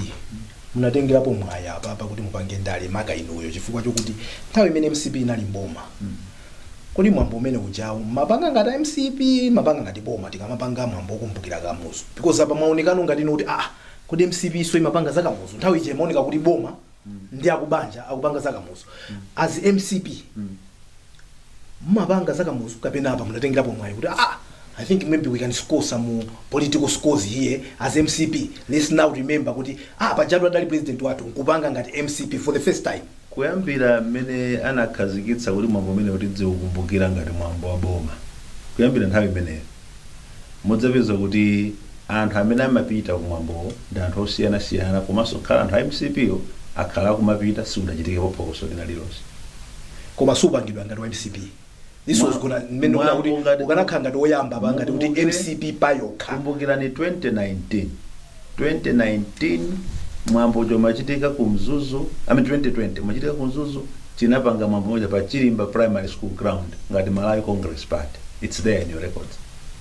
munatengerapo mwaya apa kuti mupange ndale maka inuyo chifukwa chokuti nthawi imene MCP inali mboma. Kodi mwambo umene ujawo mapanga ngati MCP mapanga ngati boma tikamapanga mwambo okumbukira Kamuzu, because apa mwaonekano ngati kuti kodi MCP so imapanga za Kamuzu nthawi ije maoneka kuti boma ndi akubanja akupanga za Kamuzu. As MCP mapanga za Kamuzu kapena apa munatengerapo mwaya kuti I think maybe we can score some political scores here as MCP. Let's now remember kuti pajatu adali president watu nkupanga ngati MCP for the first time. Kuyambira mmene anakhazikitsa kuti mwambo umene kuti dzikukumbukira ngati mwambo wa boma, kuyambira nthawi imeneyo mudzapeza kuti anthu amene amapita kumwambo ndi anthu osiyanasiyana, komanso khala anthu a MCP akhala kumapita sikudachitike phokoso lina lilonse. Koma supangidwa ngati wa MCP. This was gonna mmene kuti ukanakhala ngati oyamba ngati kuti MCP payokha. Kumbukirani 2019 mwambo chomachitika ku Mzuzu, 2020 machitika ku Mzuzu, tinapanga mwambo moja pa Chilimba Primary School ground ngati Malawi Congress Party. It's there in your records.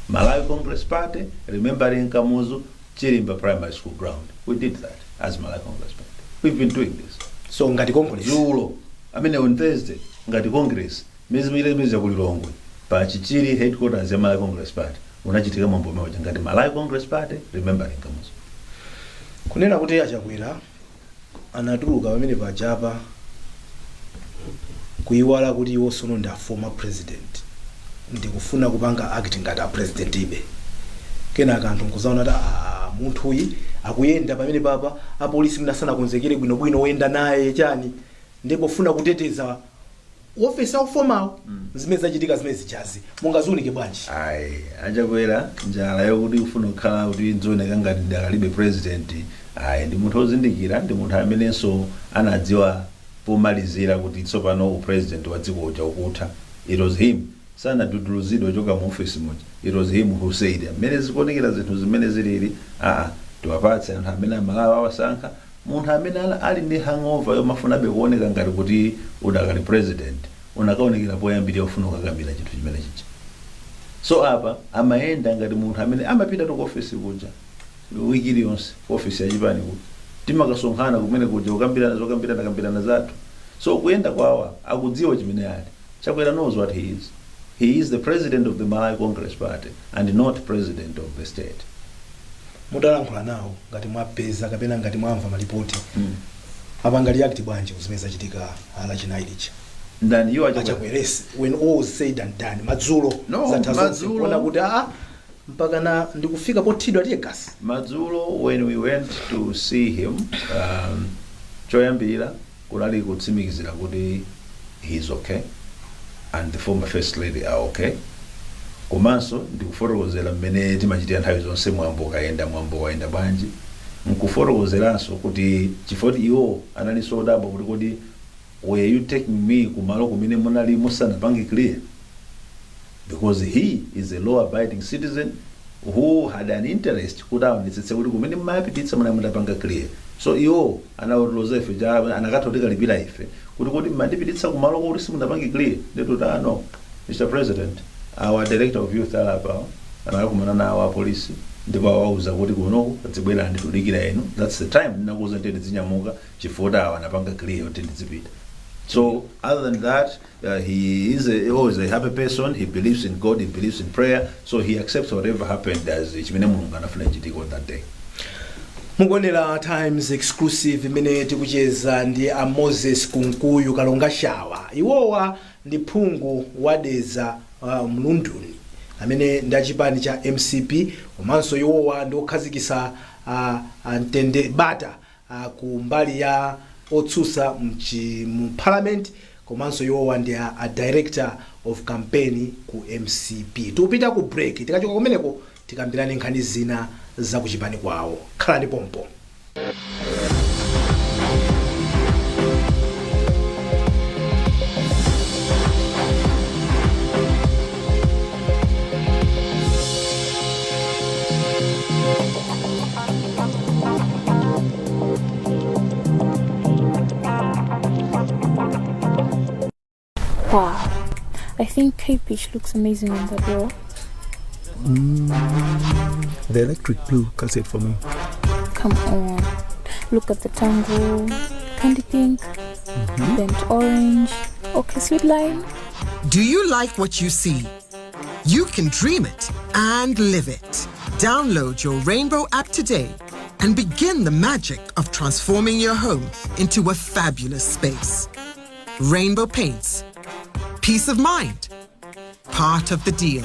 Malawi Congress Party remembering Kamuzu, Chilimba Primary School ground. We did that as Malawi Congress Party. We've been doing this. So ngati Congress. On Thursday ngati Congress mezi kulilongwe pa Chichiri headquarters ya Malawi Congress Party unachitika mwambo moja ngati Malawi Congress Party remembering Kamuzu. Kunena kuti achakwera anatuluka pamene pajapa kuiwala kuti iwo sono ndi a former president ndikufuna kupanga act ngati a president ibe. Kenaka anthu nkuzaona kuti munthuyi akuyenda pamene papa apolisi mnasana konzekere bwinobwino oyenda naye chani ndipo funa kuteteza office au formal zimene zachitika zimene zichazi mungaziunike bwanji. Achakwera njala yokuti ufuna kukhala kuti nzioneka ngati ndakalibe president, ndi munthu ozindikira, ndi munthu amenenso anadziwa pomalizira kuti tsopano president wa dziko uja ukutha. It was him, sana duduluzidwa choka mu office moja. It was him who said mmene zikuonekera zinthu zimene zilili tiwapatse anthu amene Malawi awasankha, munthu amene ali ndi hangover yomafunabe kuoneka ngati kuti udakali president unakaonekera poyambirira ufuna kukambira chinthu chimene chicha. So apa amayenda ngati munthu amene amapita ku office kuja wiki iliyonse office ya chipani kuti timakasonkhana kumene kuja kukambirana zathu. So kuyenda kwawa akudziwa chimene ali. Chakwera knows what he is. He is the president of the Malawi Congress Party and not president of the state. Mutalankhula nawo ngati mwapeza kapena ngati mwamva malipoti apanga react bwanji zimene zachitika ala chinailicha. Then you are Achakweresi when all is said and done madzulo zatazona kuti mpaka na ndikufika pothidwa Legas. Madzulo when we went to see him choyambira kunali kutsimikizira kuti he's okay and the former first lady are okay. Komanso ndikufotokozera mmene timachitira nthawi zonse mwambo kaenda bwanji. Nkufotokozeranso kuti chifoti iwo analinso odabwa kuti kodi were you taking me kumalo kumene munali musanapange clear, because he is a law abiding citizen who had an interest kuti aonetsetse kuti kumene mmapititsa munamutapanga clear. So iwo anaotoloza ife jaba anakatolika lipira ife kuti kodi mmandipititsa kumalo kuti simunapange clear. Ndetota no Mr. President, our director of youth alapa anakumana na our police ndipo awauza kuti kuno dzibwera nditudikira eno. That's the time ndinakuza ndende zinyamuka chifota wanapanga clear kuti ndizipita. So other than that, he is always a happy person. He believes in God, he believes in prayer, so he accepts whatever happened as chimene Mulungu anafuna chitiko that day. Mugonera Times exclusive imene tikucheza ndi a Moses Kunkuyu Kalonga Shawa. Iwowa ndi phungu wadeza Mlunduni amene ndi achipani cha MCP komanso iwowa ndi okhazikisa Ntende Bata ku mbali ya otsutsa mu parliament, komanso iwowa ndi a director of campaign ku MCP. Tupita ku break, tikachoka kumeneko tikambirane nkhani zina za kuchipani kwawo. Khalani pompo. Wow, I think K-Peach looks amazing on the door. The electric blue cuts it for me. Come on, look at the tango, candy pink, burnt orange, okay, sweet lime. Do you like what you see? You can dream it and live it. Download your Rainbow app today and begin the magic of transforming your home into a fabulous space. Rainbow Paints. Peace of mind. Part of the deal.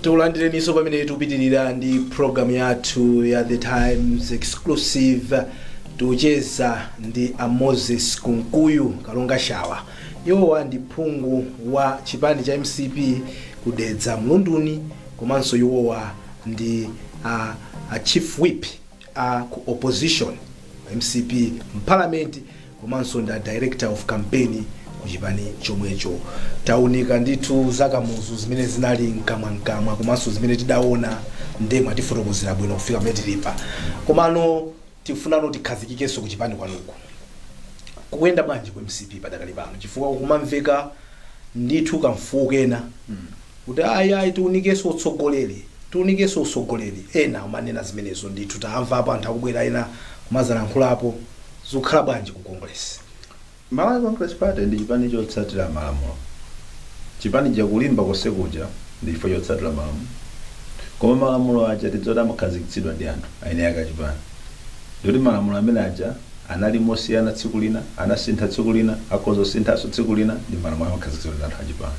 Tikulandireniso pamene tikupitirira ndi program yathu ya The Times exclusive. Tucheza ndi a Moses Kunkuyu Kalonga Shawa. Iwowa ndi phungu wa chipani cha MCP kudedza Mlunduni, komanso iwowa ndi a chief whip ku opposition MCP parliament, komanso ndi a director of campaign kuchipani chomwecho. Taunika ndithu zakamuzu zimene zinali mkamwa komanso zimene tidaona ndemwe atifotokozera bwino kufika pamene tilipa. Komano tifunano tikhazikikenso kuchipani kwanuko. Kuyenda bwanji ku MCP padakali pano, chifukwa kumamveka ndithu kamfukena kuti ayi tiunikenso utsogoleri ena amanena zimenezo ndithu tamva apa anthu akubwera ena kumazalankhulapo. Zikukhala bwanji ku Congress? Malawi Congress Party ndi chipani chotsatira malamulo. Chipani chakulimba kosekuja ndi chifukwa chotsatira malamulo. Koma malamulo aja tidzoti amakhazikitsidwa ndi anthu aine akachipani. Ndikuti malamulo amene aja anali mosiyana tsiku lina, anasintha tsiku lina, akozosinthanso tsiku lina, ndi malamulo amakhazikitsidwa ndi anthu achipani.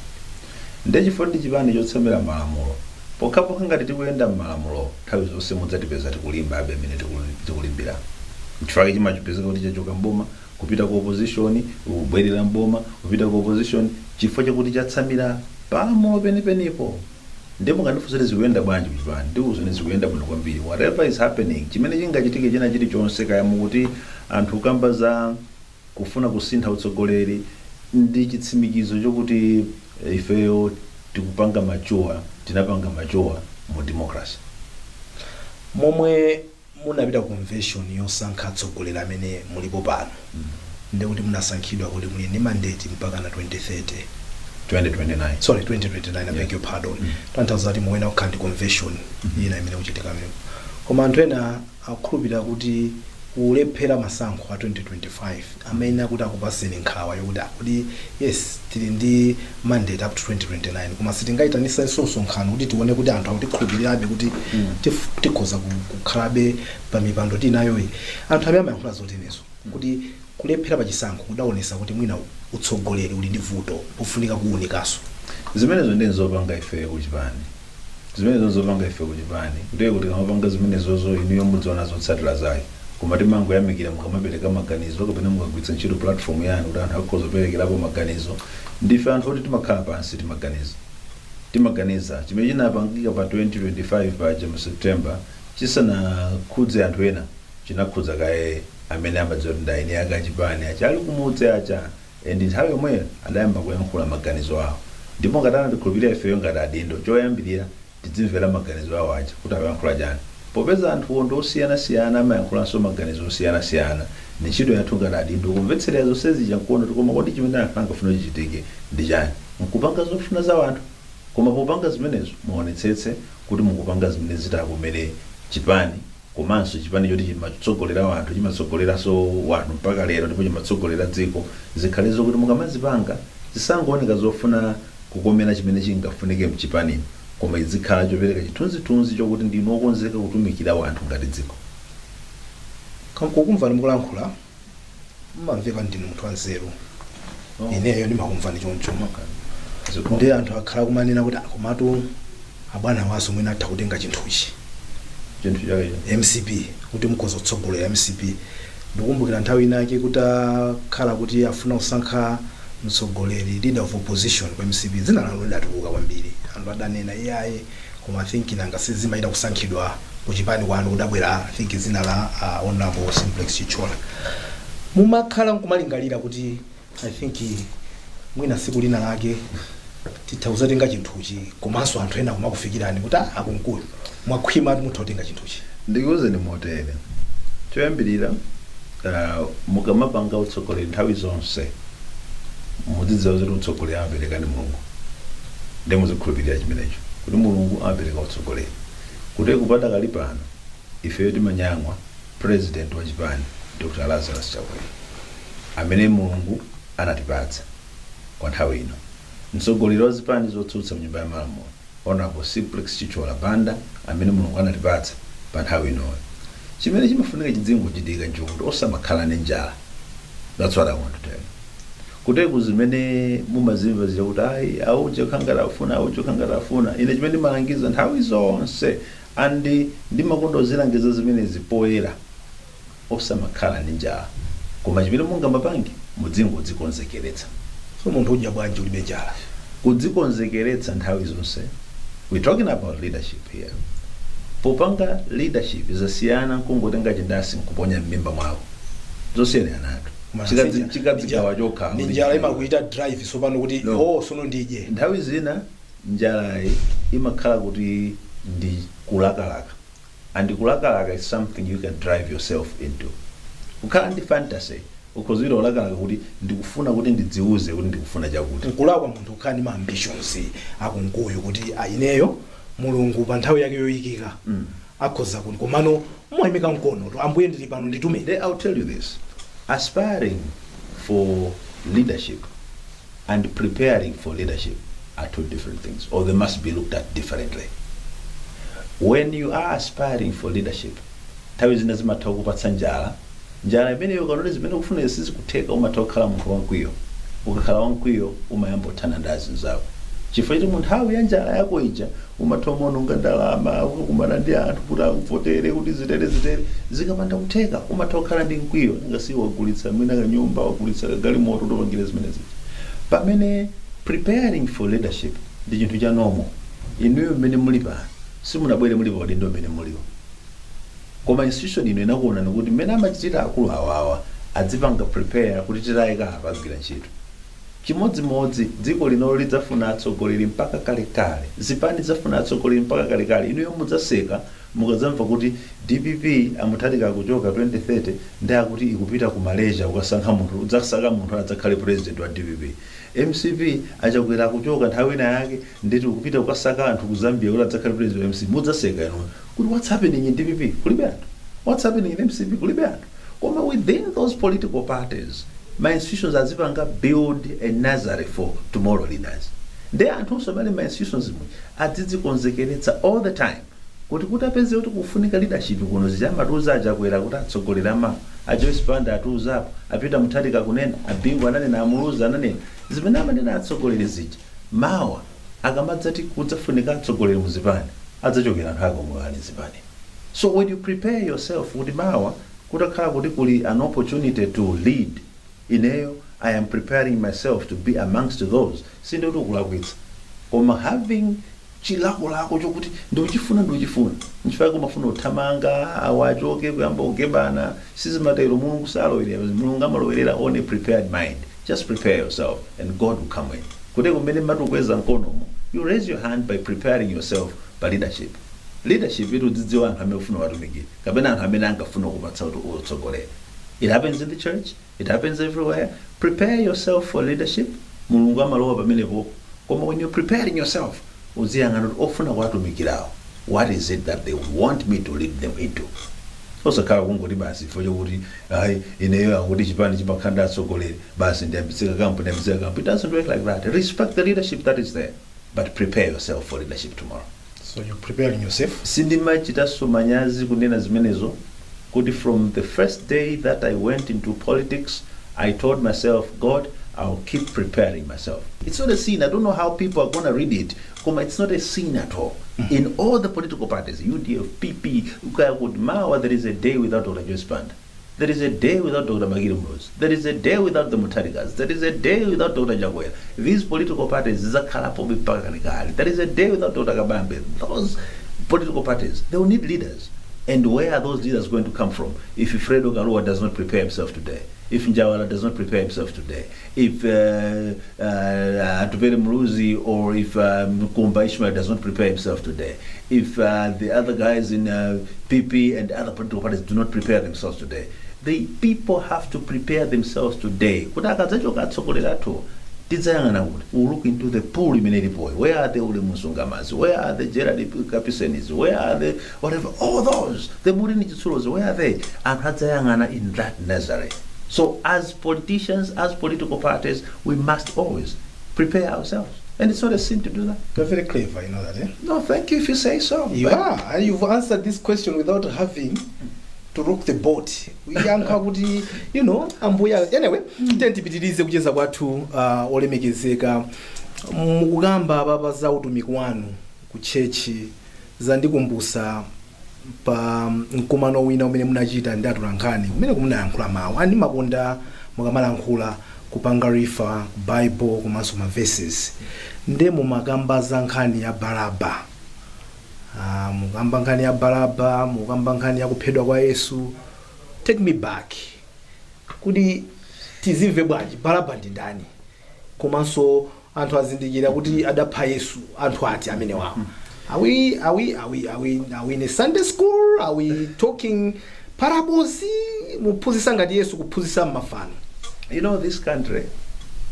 Ndi chifukwa ndi chipani chotsamira malamulo. Pokhapokha ngati tikuyenda m'malamulo nthawi zonse mudzatipeza tikulimba abe amene tikulimbira. Chifukwa chimachipezeka kuti chachoka mboma kupita ku opposition, ubwerera mboma kupita ku opposition, chifukwa chakuti chatsamira palamulo penipenipo. Ndipo kandifunsa zikuyenda bwanji kuchipani, ndikuzo zikuyenda bwino kwambiri. Whatever is happening, chimene chingachitike china chilichonse kaya mukuti anthu kamba za kufuna kusintha utsogoleri, ndi chitsimikizo chokuti ifeyo tikupanga machuwa, tinapanga machuwa mu democracy. Momwe munapita convention yosankha atsogoleri amene mulipo pano, ndikuti munasankhidwa kuti muli ndi mandate mpaka na 2029. Sorry, 2029, I beg your pardon. Tanthauza kuti muwena kukhandi convention ina imene kuchitika memo. Koma anthu ena akukhulupirira kuti ulephera masankho a 2025 amene akuti akupaseni nkhawa yokuti yes tili ndi mandate up to 2029, koma sitingaitanisa nsonkhano kuti tione kuti anthu akutikhulupirirabe kuti tikhoza kukhalabe pa mipando tinayoyi. Anthu amene amayankhula zotenezo kuti kulephera pachisankho kudaonesa kuti mwina utsogoleri uli ndi vuto pofunika kuwunikaso. Zimenezo ndi nzopanga ife kuchipani. Zimenezo nzopanga ife kuchipani. Kuti kuti kamapanga zimenezozo iniyo mudziona zotsatira zayo. Koma timangoyamikira mukamapereka maganizo kapena mukagwiritsa ntchito platform yanu kuti anthu akhoza kuperekerapo maganizo. Ndife anthu oti timakhala pansi timaganiza chimene chinapangika pa 2025 paja mu September chisanakhudze anthu ena, chinakhudza kaye amene amadziwa kuti ndaine akachipani achali kumudzi acha, ndi nthawi yomweyo adayamba kuyankhula maganizo awo. Ndipo ngatana tikhulupirira ifeyo ngati adindo choyambirira tidzimvera maganizo awo acha kuti ayankhula chani. Popeza anthu ondo osiyana-siyana amayankhulanso maganizo osiyana-siyana, ni ntchito yathu ngati adindo kumvetserera zonse zija nkuona tikoma kodi chimene anthu angafuna chichitike ndi chani. Mukupanga zofuna za anthu, koma popanga zimenezo muonetsetse kuti mukupanga zimene zitakomere chipani komanso chipani choti chimatsogolera wanthu chimatsogoleranso wanthu mpaka lero ndipo chimatsogolera dziko zikhale zokuti mukamazipanga zisangooneka zofuna kukomera chimene chingafunike mchipani koma izikhala chopereka chithunzithunzi chokuti ndinu okonzeka kutumikira wanthu ngati dziko. kukumva mukulankhula mmamveka ndinu munthu wanzeru. Ineyo ndimakumvani choncho ndi anthu akhala kumanena kuti komatu abwana waso mwina atha kutenga chinthuchi MCP kuti mukhoza kutsogolera MCP. Ndikukumbukira nthawi inake kuti akhala kuti afuna kusankha mtsogoleri leader of opposition kwa MCP dzina lanu lidatukuka kwambiri anthu adanena iyaye koma I think nanga sizimaita kusankhidwa kuchipani kwanu kudabwera I think dzina la Honorable Simplex Chichola. Mumakhala nkumalingalira kuti I think mwina siku lina lake titauzatenga chinthuchi komanso anthu ena kumakufikirani kuti akunkulu mwakhwima muthotenga chinthuchi. Ndikuwuzeni motere choyambirira mukamapanga utsogoleri nthawi zonse mudzidziwa kuti utsogoleri amapereka ndi Mulungu ndi muzikhulupirira chimenecho kuti Mulungu amapereka utsogoleri. Kuti kupata kali pano ifeyo timanyamwa president wa chipani Dr. Lazarus Chakwera amene Mulungu anatipatsa kwa nthawi ino. Mtsogoleri wa zipani zotsutsa mnyumba ya malamulo Honorable Simplex Chichola Banda amene Mulungu anatipatsa pa nthawi inoyo. Chimene chimafunika chidzichitika nchokuti osamakhala ndi njala. That's what I want to tell you. Kuti kuzimene mumazimva zira kuti ayi auche khangala afuna ine chimene ndimalangiza nthawi zonse andi ndimakondozerangeza zimene zipoera osamakhala ndi njala koma chimene mungamapange mudzikonzekeretsa. So munthu udya bwanji ulibe njala? Kudzikonzekeretsa nthawi zonse. We're talking about leadership here. Popanga leadership zasiyana nkungotenga chindasi nkuponya m'mimba mwako. Zosiyana nato. Chikadzigawa chokha. Ndi njala imakuita drive sopano kuti sono ndije. Nthawi zina njala imakhala kuti ndi kulakalaka. And kulakalaka is something you can drive yourself into. Ukhala ndi fantasy ukhozira olakalaka kuti ndikufuna kuti ndidziuze kuti ndikufuna chakuti. Nkulakwa munthu ukhani ma ambitions akunkuyo kuti ineyo Mulungu pa nthawi yake yoyikika akhoza kuti komano mwayimika mkono to ambuye ndili pano nditumire. I'll tell you this. Aspiring for leadership and preparing for leadership are two different things, or they must be looked at differently. When you are aspiring for leadership, nthawi zina zimatha kupatsa njala imeneyo kalole zimene ukufuna sizikuteka umatha kukhala munthu wankwiyo. Ukakhala wankwiyo umayamba kuthana ndi anzako. Chifukwa choti munthawi ya njala yako ija umatha kuononga ndalama ukakumana ndi anthu kuti akuvotere kuti zitere zikamanda kutheka umatha kukhala ndi mkwiyo ngasi wagulitsa mwina kanyumba wagulitsa galimoto utopangira zimenezi. Pamene preparing for leadership ndi chinthu cha normal. Inuyo mmene muli pano simunabwere muli pa udindo mmene muliwo. Koma institution ino inakuona kuti mmene amachitira akulu awawa adzipanga prepare kuti titayika apa agwira ntchito. Chimodzimodzi dziko lino lidzafuna atsogoleri mpaka kalekale. Zipani zafuna atsogoleri mpaka kalekale. Inuyo mudzaseka mukadzamva kuti DPP amuthatika kuchoka 2030 ndi akuti ikupita ku Malaysia kukasankha munthu udzasankha munthu adzakhale president wa DPP. MCP achakwera kuchoka nthawi ina yake nditi ukupita kukasankha anthu ku Zambia kuti adzakhale president wa MCP. Mudzaseka ino kuti what's happening in DPP kulibe anthu, what's happening in MCP kulibe anthu. Koma within those political parties my institutions azipanga build a nursery for tomorrow leaders. They are also many my institutions adzidzikonzekeretsa all the time kuti apeze kuti kufunika leadership kuno zichamaduza achakwera kuti atsogolera ma Joyce Banda atuzapo apita muthatika kunena abingwa ananena amuluza ananena zimene amanena atsogolere zija mawa akamadzati kudzafunika atsogolere muzipani adzachokera anthu akomwani zipani. So when you prepare yourself kuti mawa kutakhala kuti kuli an opportunity to lead, ineyo I am preparing myself to be amongst those. Sinde kuti ukulakwitsa koma having chilakolako chokuti ndiuchifuna nchifukwa kumafuna uthamanga awachoke kuyamba kugebana sizimatero. Mulungu salowerera, Mulungu amalowerera on a prepared mind. Just prepare yourself and God will come in. Kuti kumene matukweza mkonomo you raise your hand by preparing yourself by leadership. Leadership itu dzidziwa anthu amene ufuna watumikira kapena anthu amene angafuna kupatsa kuti utsogolera. It happens in the church, it happens everywhere. Prepare yourself for leadership. Mulungu amalowa pamenepo. Koma when you're preparing yourself uziyang'ana kuti ofuna kuwatumikirawo, what is it that they want me to lead them into? osakhala kungoti basi ifo chokuti hayi ineyo akuti chipani chimakhanda atsogoleri basi ndiyambitsika kampu. It doesn't work like that. Respect the leadership that is there, but prepare yourself for leadership tomorrow. So you're preparing yourself. Sindimachitaso manyazi kunena zimenezo kuti from the first day that I went into politics, I told myself, God, I'll keep preparing myself. It's not a sin. I don't know how people are going to read it. It's not a sin at all. In all the political parties, UDF, PP, Ukayakudmawa, there is a day without Dr. Joyce Banda. There is a day without Dr. Magiru Mrose. There is a day without the Mutarigas. There is a day without Dr. Jaguar. These political parties, there is a day without Dr. Gabambe. Those political parties, they will need leaders. And where are those leaders going to come from if Fredo Garua does not prepare himself today? If Njawala does not prepare himself today? If Atupele Mruzi or if Kumba Ishmael does not prepare himself today? If the other guys in PP and other political parties do not prepare themselves today? The people have to prepare themselves today. We'll look into the pool boy. Where are the Uli Musungamas? Where are the Gerard Capicenis? Where are the whatever? All those, the Murini Chitsuros, where are they? And Hatzayangana in that Nazareth. So as politicians, as political parties, we must always prepare ourselves. And it's not a sin to do that. You're very clever, you know that, eh? No, thank you if you say so. You are. And you've answered this question without having to rock the boat. You know, anyway, tentipitirize kucheza kwathu olemekezeka mukugamba baba za utumiki wanu ku chechi zandikumbusa pa mkumano wina umene munachita ndi atulankhani umene kumunayankhula mawu andi makonda mukamalankhula kupanga refer Bible komanso ma verses nde mumakamba za nkhani ya Baraba. Mukamba nkhani ya Baraba, mukamba nkhani ya kuphedwa kwa Yesu. Take me back. Kuti tizimve bwanji Baraba ndi ndani? Komanso anthu azindikira kuti adapha Yesu anthu ati amene wawo. Are we in a Sunday school? Are we talking parables? Muphunzitsa ngati Yesu kuphunzitsa mafano. You know, this country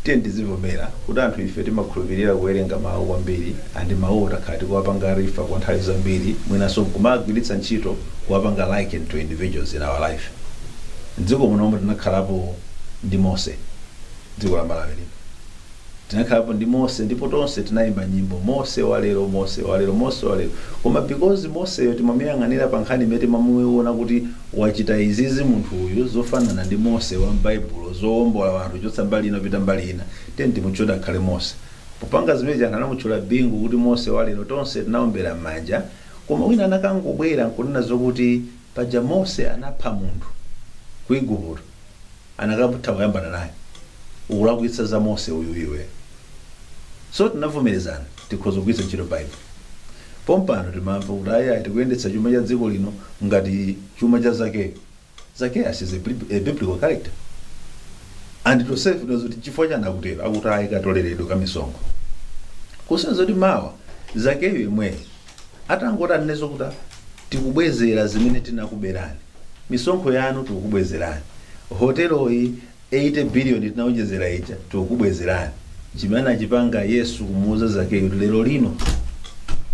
tendizivomera kuti anthu ife timakhulupirira kuwerenga mawu kwambiri andi mawu takati kuwapanga rifa kwa nthawi zambiri mwinaso kumagwiritsa ntchito kuwapanga liken to individuals in our life. Dziko munomu tinakhalapo ndi Mose, dziko la Malawi tinakhalapo ndi Mose ndipo tonse tinayimba nyimbo Mose walero Mose walero Mose walero. Koma because Mose timamuyang'anira pa nkhani imene timamuona kuti wachita izizi munthu uyu zofanana ndi Mose wa m'Baibulo zowombola anthu chotsa mbali ino pita mbali ina tenti muchoda khale Mose. Popanga zimene anthu anamuchula bingu kuti Mose walero tonse tinaombera m'manja. Koma wina anakangobwera nkunena zokuti paja Mose anapha munthu ku Igupto anakaputha kuyambana naye ukulakwitsa za Mose uyu iwe. So tinavomerezana tikhoza kugwiritsa ntchito Bible. Pompano timamva kuti aya tikuyendetsa chuma cha dziko lino ngati chuma cha Zakeyo. Zacchaeus is a biblical character. And it was said kuti chifukwa chani akutero akuti ayikatoleredwe kamisonkho. Kusenza kuti mawa Zacchaeyo imwe atangoti anezo kuti tikubwezera zimene tinakuberani. Misonkho yanu tikubwezerani. Hoteloyi 80 billion tinaonjezera ija tikubwezerani. Chimene achipanga Yesu kumuuza Zacchaeyo lero lino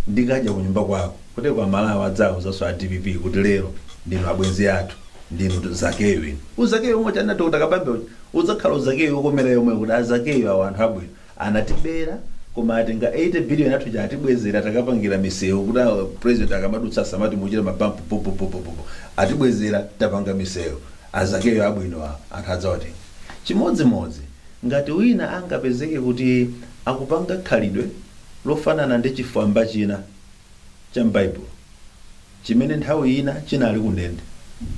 ndikaja ku nyumba kwako kuti kwa malawa adzawo zaso a DPP kuti lero ndinu abwenzi athu ndinu Zacchaeyo ino. Zacchaeyo umwe chanati utakapambe udzakhala Zacchaeyo ukomera yomwe kuti Zacchaeyo awo anthu abwino anatibera koma atenga 80 billion athu atibwezera takapangira misewu kuti president akamadutsa samati muchira mabampu popo atibwezera tapanga misewu. Zacchaeyo abwino anthu adzawatenga. Chimodzimodzi ngati wina angapezeke kuti akupanga khalidwe lofanana ndi chifwamba china cha m'Baibulo chimene nthawi ina chinali kundende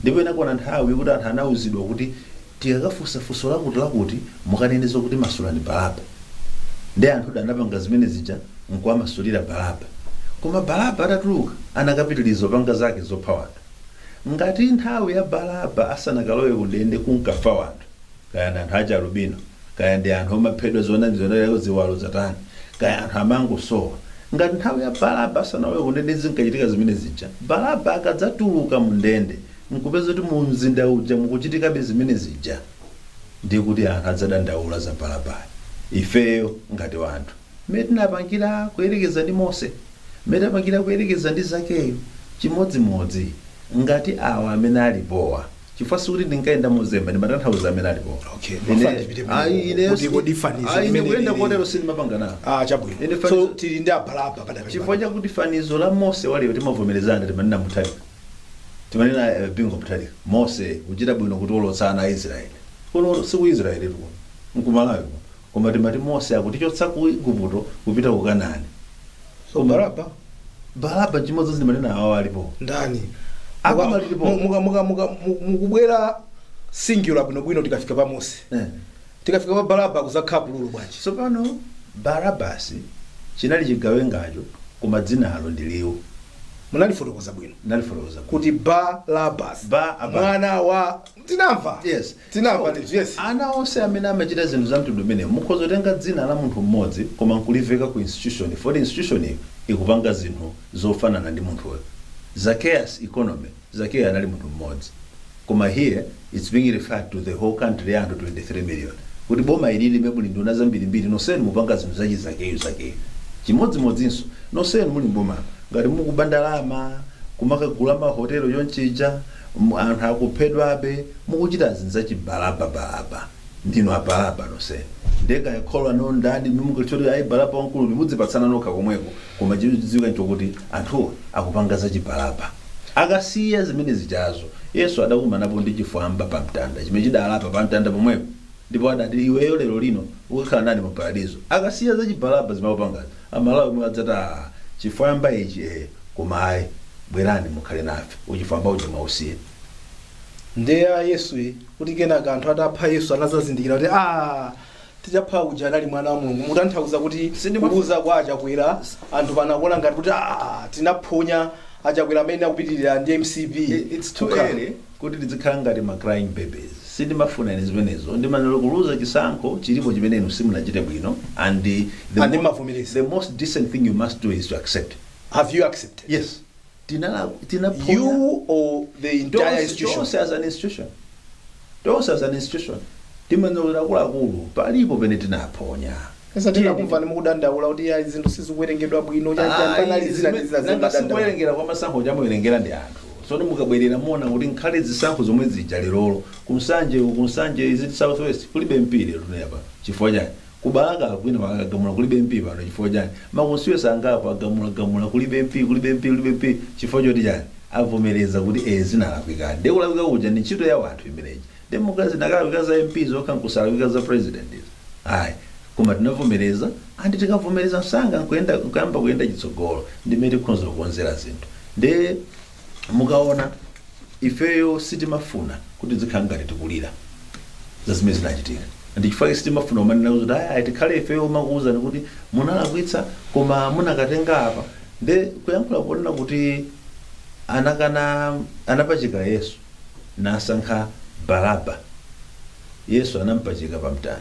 ndipo inakona nthawi kuti anthu anauzidwa kuti tikakafunsa funso lakuti mukaneneza kuti masulani Baraba ndi anthu anapanga zimene zija nkuwamasulira Baraba. Koma Baraba atatuluka anakapitiliza panga zake zopha wanthu. Ngati nthawi ya Baraba asanakalowe kundende kunkafa wanthu kaya ndi anthu aja Lubino kaya ndi anthu omaphedwa zona ziwalo zatani kaya anthu amangosowa. Ngati nthawi ya Baraba asanalowe kundende zinkachitika zimene zija Baraba akadzatuluka mu ndende nkupeza kuti mu mzinda uja mukuchitikabe zimene zija ndi kuti anthu adzadandaula za Baraba. Ifeyo ngati wanthu mmene tinapangira kuyerekeza ndi Mose mmene tinapangira kuyerekeza ndi Zacchaeyo chimodzimodzi ngati awa amene alipowa chifukwa sikuti ndinkaenda muzemba ndimatanthauza amene alipowa Okay. ine kuyenda kotero sindimapanga nawo Chabwino. So tili ndi Baraba padakali. chifukwa chakuti fanizo la Mose waliwo timavomerezana timanena Mutalika timanena Bingo Mutalika Mose kuchita bwino kuti olotsana Aisraeli kuno siku Israeli tu nkumalawi koma timati Mose akutichotsa ku Igupto kupita ku Kanaani. So Baraba chimodzi ndimanena awa alipo ndani akumalipo mukubwera singular bwino tikafika pa Mose tikafika pa Baraba kuzakhala pululu bwanji. Tsopano Barabasi chinali chigawengacho koma dzina alo ndiliwo munalifotokoza bwino kuti Barabas mwana wa tinamva. Yes. Tinamva yes. Ana onse amene amachita zinthu za mtundu umene mukhoza kutenga dzina la munthu mmodzi koma nkuliveka ku institution for the institution ikupanga zinthu zofanana ndi munthuyo. Zacchaeus economy Zacchaeus anali munthu mmodzi koma here it's being referred to the whole country ya 23 million kuti boma ilili mebuli nduna zambirimbiri noseni mupanga zinthu zachi Zacchaeus chimodzimodzinso noseni muli mboma ngati mukubandalama kumakagula mahotelo yonchija anthu akuphedwabe mukuchita zinthu zachi Baraba ndino Baraba noseni ndeka yakhola no ndani mumukachoti ayi Baraba wankulu mudzipatsana nokha komweko koma chidziwika nchokuti anthu akupanga zachi Baraba akasiya zimene zichazo Yesu adakumanapo ndi chifwamba pa mtanda chimene chidalapa pa mtanda pomwepo ndipo adati iweyo lero lino ukakhala nani mu paradizo akasiya zachi Baraba zimapangazi amalawi mwadzata chifwamba ichi koma ayi bwerani mukhale nafe uchifwamba uchi mausiye ndeya Yesu kuti kenaka anthu atapha Yesu anazazindikira kuti tichapha uja anali mwana wa Mulungu mutanthauza kuti kuuza kwa achakwera anthu panakuona ngati kuti tinaphonya achakwera amene akupitirira ndi MCB. It's too early kuti tizikhala ngati ma crying babies sindimafuna ine zimenezo ndimanalo kuluza chisankho chilipo chimene inu simunachite bwino and the most decent thing you must do is to accept. Have you accepted? Yes. You or the entire institution? Don't as an institution. Timanalo kulakulu palipo pene tinaphonya. Esa tena kumvani mukudandaula kuti ya zinthu sizikuwerengedwa bwino chanali zinakuwerengera kwa masankho chamuwerengera ndi anthu. So mukabwerera muona kuti nkhale zisankho zomwe zija lerolo kumsanje is southwest kulibe mpire lunepa chifukwa chani kubalaka kwina akagamula kulibe mpi pano chifukwa chani makonsiwe sangapo agamula kulibe mpi chifukwa choti chani avomereza kuti zinalakwika ndekulakwika kuja ndi ntchito ya wanthu imeneji demokazi nakalawika za MP zokha nkusalawika za president ayi koma tinavomereza andi tikavomereza msanga nkuyamba kuyenda chitsogolo ndimene tikhonza kukonzera zinthu nde mukaona ifeyo sitimafuna kuti zikhala ngati tikulira za zimene zinachitika ndichifukwa sitimafuna umanena kuti ayi tikhale ifeyo makuwuzani kuti munalakwitsa koma munakatenga apa nde kuyankhula kuonena kuti anapachika Yesu nasankha Baraba. Yesu anampachika pa mtanda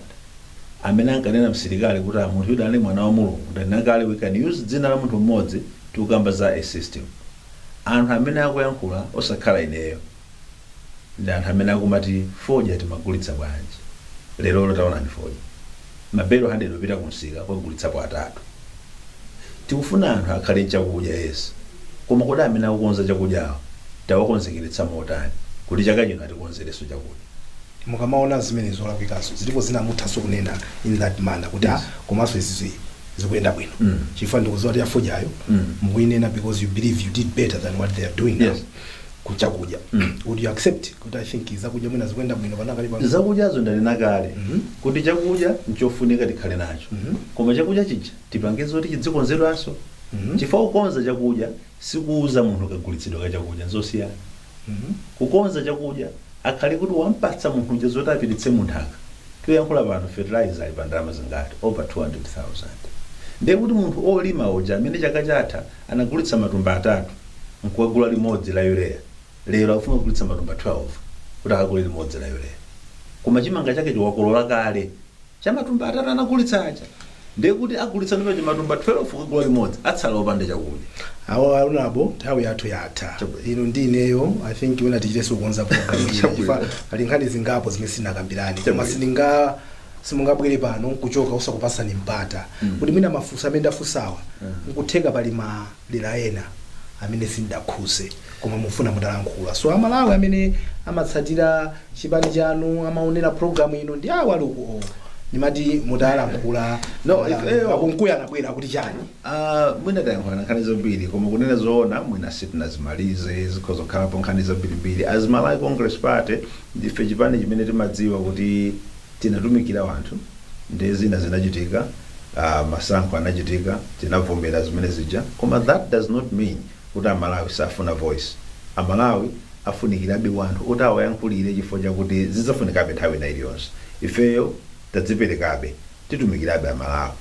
amene ankanena msilikali kuti munthu yuda ali mwana wa Mulungu ndinakale we can use dzina la munthu mmodzi tikukamba za a system. Anthu amene akuyankhula osakhala ineyo ndi anthu amene akumati foja timagulitsa bwanji lero taona ndi foja mabelo 100 opita kumsika kwagulitsapo atatu tikufuna anthu akhale chakudya Yesu koma kodi amene akukonza chakudyawo tawakonzekeretsa motani kuti chaka chino atikonzereso chakudya. Mukamaona zimene zolakwikaso zilipo zinamuthaso kunena in that manner kuti komanso izi zikuyenda bwino chifukwa ndikuziwa kuti afojayo mukuyinena because you believe you did better than what they are doing now kuchakudya. Would you accept kuti I think zakudya mwina zikuyenda bwino panakali pano zakudyazo ndanena kale kuti chakudya nchofunika tikhale nacho koma chakudya chicha tipangize kuti chidzikonzedwanso chifukwa kukonza chakudya sikuuza munthu kagulitsidwa ka chakudya nzosiyana. Kukonza chakudya akhali kuti wampatsa munthu nje zoti apititse munthaka tiyankhula pano fertilizer ali pa ndalama zingati over 200,000 ndiye kuti munthu olima uja amene chaka chatha anagulitsa matumba 3 nkuwagula limodzi la urea lero afuna kugulitsa matumba 12 kuti akagule limodzi la urea koma chimanga chake chiwakolola kale cha matumba 3 anagulitsa aja ndiye kuti agulitsa ndipe matumba 12 kugula limodzi atsala opanda chakudya. Awo alunabo nthawi yathu yatha ino ndi ineyo I think wena tichiteso kukonza program iyi ali nkhani zingapo zimene sinakambirani koma simungabwere pano kuchoka usakupasani mpata kuti mwina mafunso amene ndafunsawa nkutheka pali madera ena amene sindakhuse koma mufuna mutalankhula. So amalawi amene amatsatira chipani chanu amaonera program ino ndi awa luko nimati mutalankhula No, if akunkuya anabwera kuti chani mwina tayankhulana nkhani zambiri koma kunena zoona mwina sitinazimalize zikhoza kukhalapo nkhani zambirimbiri. As Malawi Congress Party ndife chipani chimene timadziwa kuti tinatumikira wanthu ndi zina zinachitika, masankho anachitika, tinavomera zimene zija, koma that does not mean kuti amalawi safuna voice. Amalawi afunikirabe wanthu kuti awayankhulire chifukwa chakuti zidzafunikabe nthawi ina iliyonse. Ifeyo tadziperekabe titumikirabe amalawi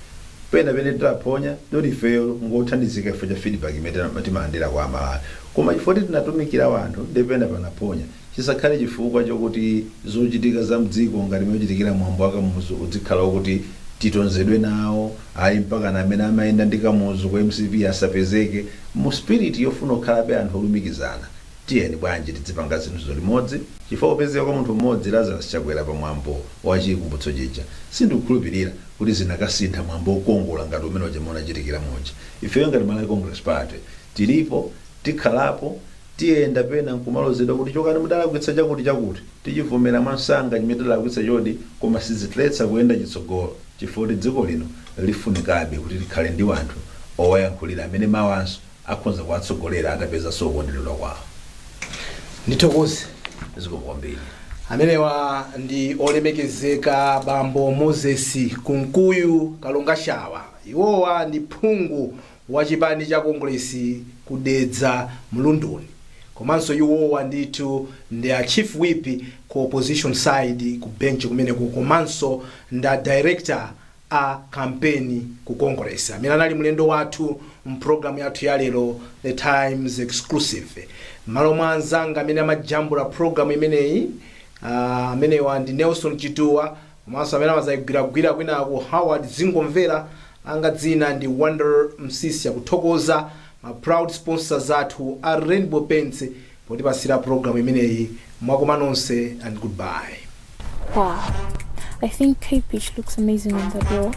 pena pene titaponya ndoti ifeyo ngothandizika chifukwa cha feedback imene timalandira kwa amalawi, koma chifukwa tinatumikira wanthu ndipena panaponya chisakhale chifukwa chokuti zochitika za mdziko ngati mochitikira mwambo wa kamuzu udzikhala kuti titonzedwe nawo ayi mpaka na amene amayenda ndi kamuzu kwa MCP asapezeke. Mu spirit yofuna kukhalabe anthu olumikizana tiyeni bwanji tidzipanga zinthu limodzi chifukwa upezeka kwa munthu mmodzi Lazarus Chakwera pa mwambo wachikumbutso chija sindikukhulupirira kuti zinakasintha mwambo wokongola ngati umene unachitikira monja. Ifeyo ngati Malawi Congress Party tilipo tikhalapo tiyenda pena nkumalozedwa kuti chokani mudalakwitsa chakuti tichivomera mwansanga chimene tidalakwitsa chodi koma sizitiletsa kuyenda chitsogolo chifukwa dziko lino lifunikabe kuti likhale ndi wanthu owayankhulira amene mawanso akhonza kuwatsogolera atapeza sokondedwa kwawo. ndithokoze zikokwambiri. amenewa ndi olemekezeka bambo Moses Kunkuyu Kalongashawa. Iwowa ndi phungu wa chipani cha Congress kudedza Mlunduni, komanso iwowa ndithu ndi a chief whip ku opposition side ku bench kumene komanso nda director a campaign ku Congress amene anali mlendo wathu mprogram yathu ya lero The Times Exclusive. Malo mwanzanga amene amajambula program imeneyi amenewa ndi Nelson Chituwa, komanso amene amazayigwiragwira kwinako Howard Zingomvera, anga dzina ndi Wonder Msisi akuthokoza ma proud sponsors athu a Rainbow Paints potipasira program imeneyi. Mwakoma nonse and goodbye. Wow, I think K-Pitch looks amazing on that row.